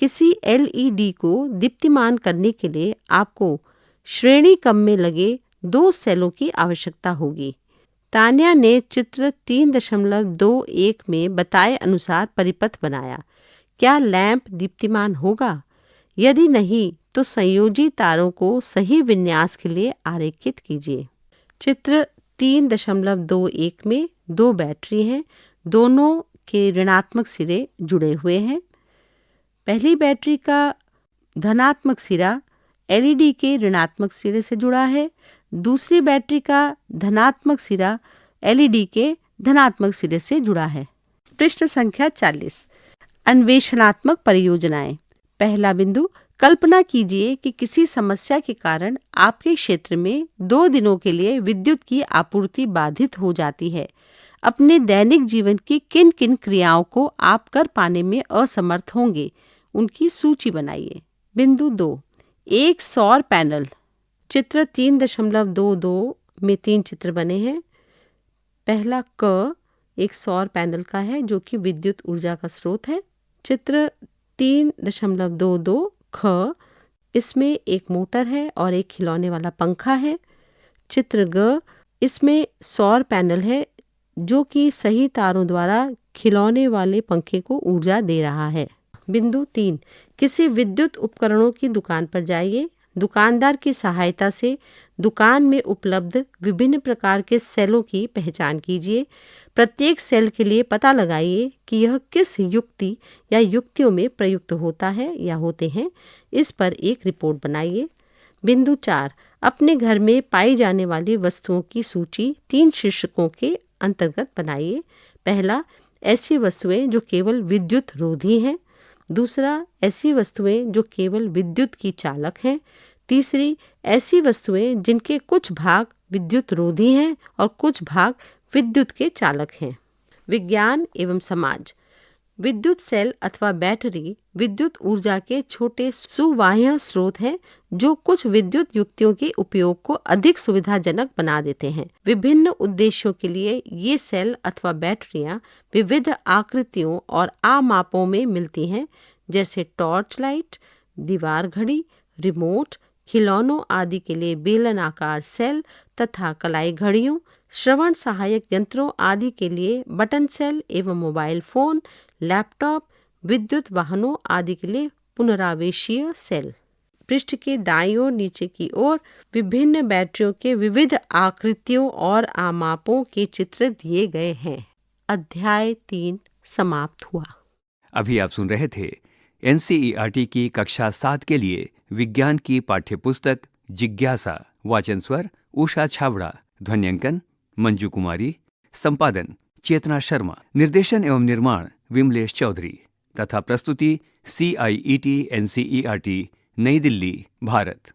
किसी एलईडी को दीप्तिमान करने के लिए आपको श्रेणी क्रम में लगे 2 सेलों की आवश्यकता होगी। तान्या ने चित्र 3.21 में बताए अनुसार परिपथ बनाया। क्या लैंप दीप्तिमान होगा? यदि नहीं तो संयोजी तारों को सही विन्यास के लिए आरेखित कीजिए। चित्र 3.21 में 2 बैटरी हैं। दोनों के ऋणात्मक सिरे जुड़े हुए हैं। पहली बैटरी का धनात्मक सिरा एलईडी के ऋणात्मक सिरे से जुड़ा है। दूसरी बैटरी का धनात्मक सिरा एलईडी के धनात्मक सिरे से जुड़ा है। पृष्ठ संख्या 40, अन्वेषणात्मक परियोजनाएं। पहला बिंदु, कल्पना कीजिए कि किसी समस्या के कारण आपके क्षेत्र में 2 दिनों के लिए विद्युत की आपूर्ति बाधित हो जाती है। अपने दैनिक जीवन की किन किन क्रियाओं को आप कर पाने में असमर्थ होंगे, उनकी सूची बनाइए। बिंदु 2, एक सौर पैनल। चित्र 3.22 में 3 चित्र बने हैं। पहला क एक सौर पैनल का है जो कि विद्युत ऊर्जा का स्रोत है। चित्र 3.22 ख, इसमें एक मोटर है और एक खिलौने वाला पंखा है। चित्र ग, इसमें सौर पैनल है जो कि सही तारों द्वारा खिलौने वाले पंखे को ऊर्जा दे रहा है। बिंदु 3, किसी विद्युत उपकरणों की दुकान पर जाइए। दुकानदार की सहायता से दुकान में उपलब्ध विभिन्न प्रकार के सेलों की पहचान कीजिए। प्रत्येक सेल के लिए पता लगाइए कि यह किस युक्ति या युक्तियों में प्रयुक्त होता है या होते हैं। इस पर एक रिपोर्ट बनाइए। बिंदु 4, अपने घर में पाई जाने वाली वस्तुओं की सूची 3 शीर्षकों के अंतर्गत बनाइए। पहला, ऐसी वस्तुएं जो केवल विद्युत रोधी हैं। दूसरा, ऐसी वस्तुएं जो केवल विद्युत की चालक हैं। तीसरी, ऐसी वस्तुएं जिनके कुछ भाग विद्युत रोधी हैं और कुछ भाग विद्युत के चालक हैं। विज्ञान एवं समाज। विद्युत सेल अथवा बैटरी विद्युत ऊर्जा के छोटे सुवाह्य स्रोत हैं जो कुछ विद्युत युक्तियों के उपयोग को अधिक सुविधाजनक बना देते हैं। विभिन्न उद्देश्यों के लिए ये सेल अथवा बैटरियां विविध आकृतियों और आमापों में मिलती हैं, जैसे टॉर्च लाइट, दीवार घड़ी, रिमोट, खिलौनों आदि के लिए बेलन आकार सेल तथा कलाई घड़ियों, श्रवण सहायक यंत्रों आदि के लिए बटन सेल एवं मोबाइल फोन, लैपटॉप, विद्युत वाहनों आदि के लिए पुनरावेशीय सेल। पृष्ठ के दाईं ओर नीचे की ओर विभिन्न बैटरियों के विविध आकृतियों और आमापों के चित्र दिए गए हैं। अध्याय 3 समाप्त हुआ। अभी आप सुन रहे थे एनसीईआरटी की कक्षा 7 के लिए विज्ञान की पाठ्यपुस्तक जिज्ञासा। वाचन स्वर उषा छाबड़ा। ध्वन्यांकन मंजू कुमारी। संपादन चेतना शर्मा। निर्देशन एवं निर्माण विमलेश चौधरी तथा प्रस्तुति CIET NCERT नई दिल्ली, भारत।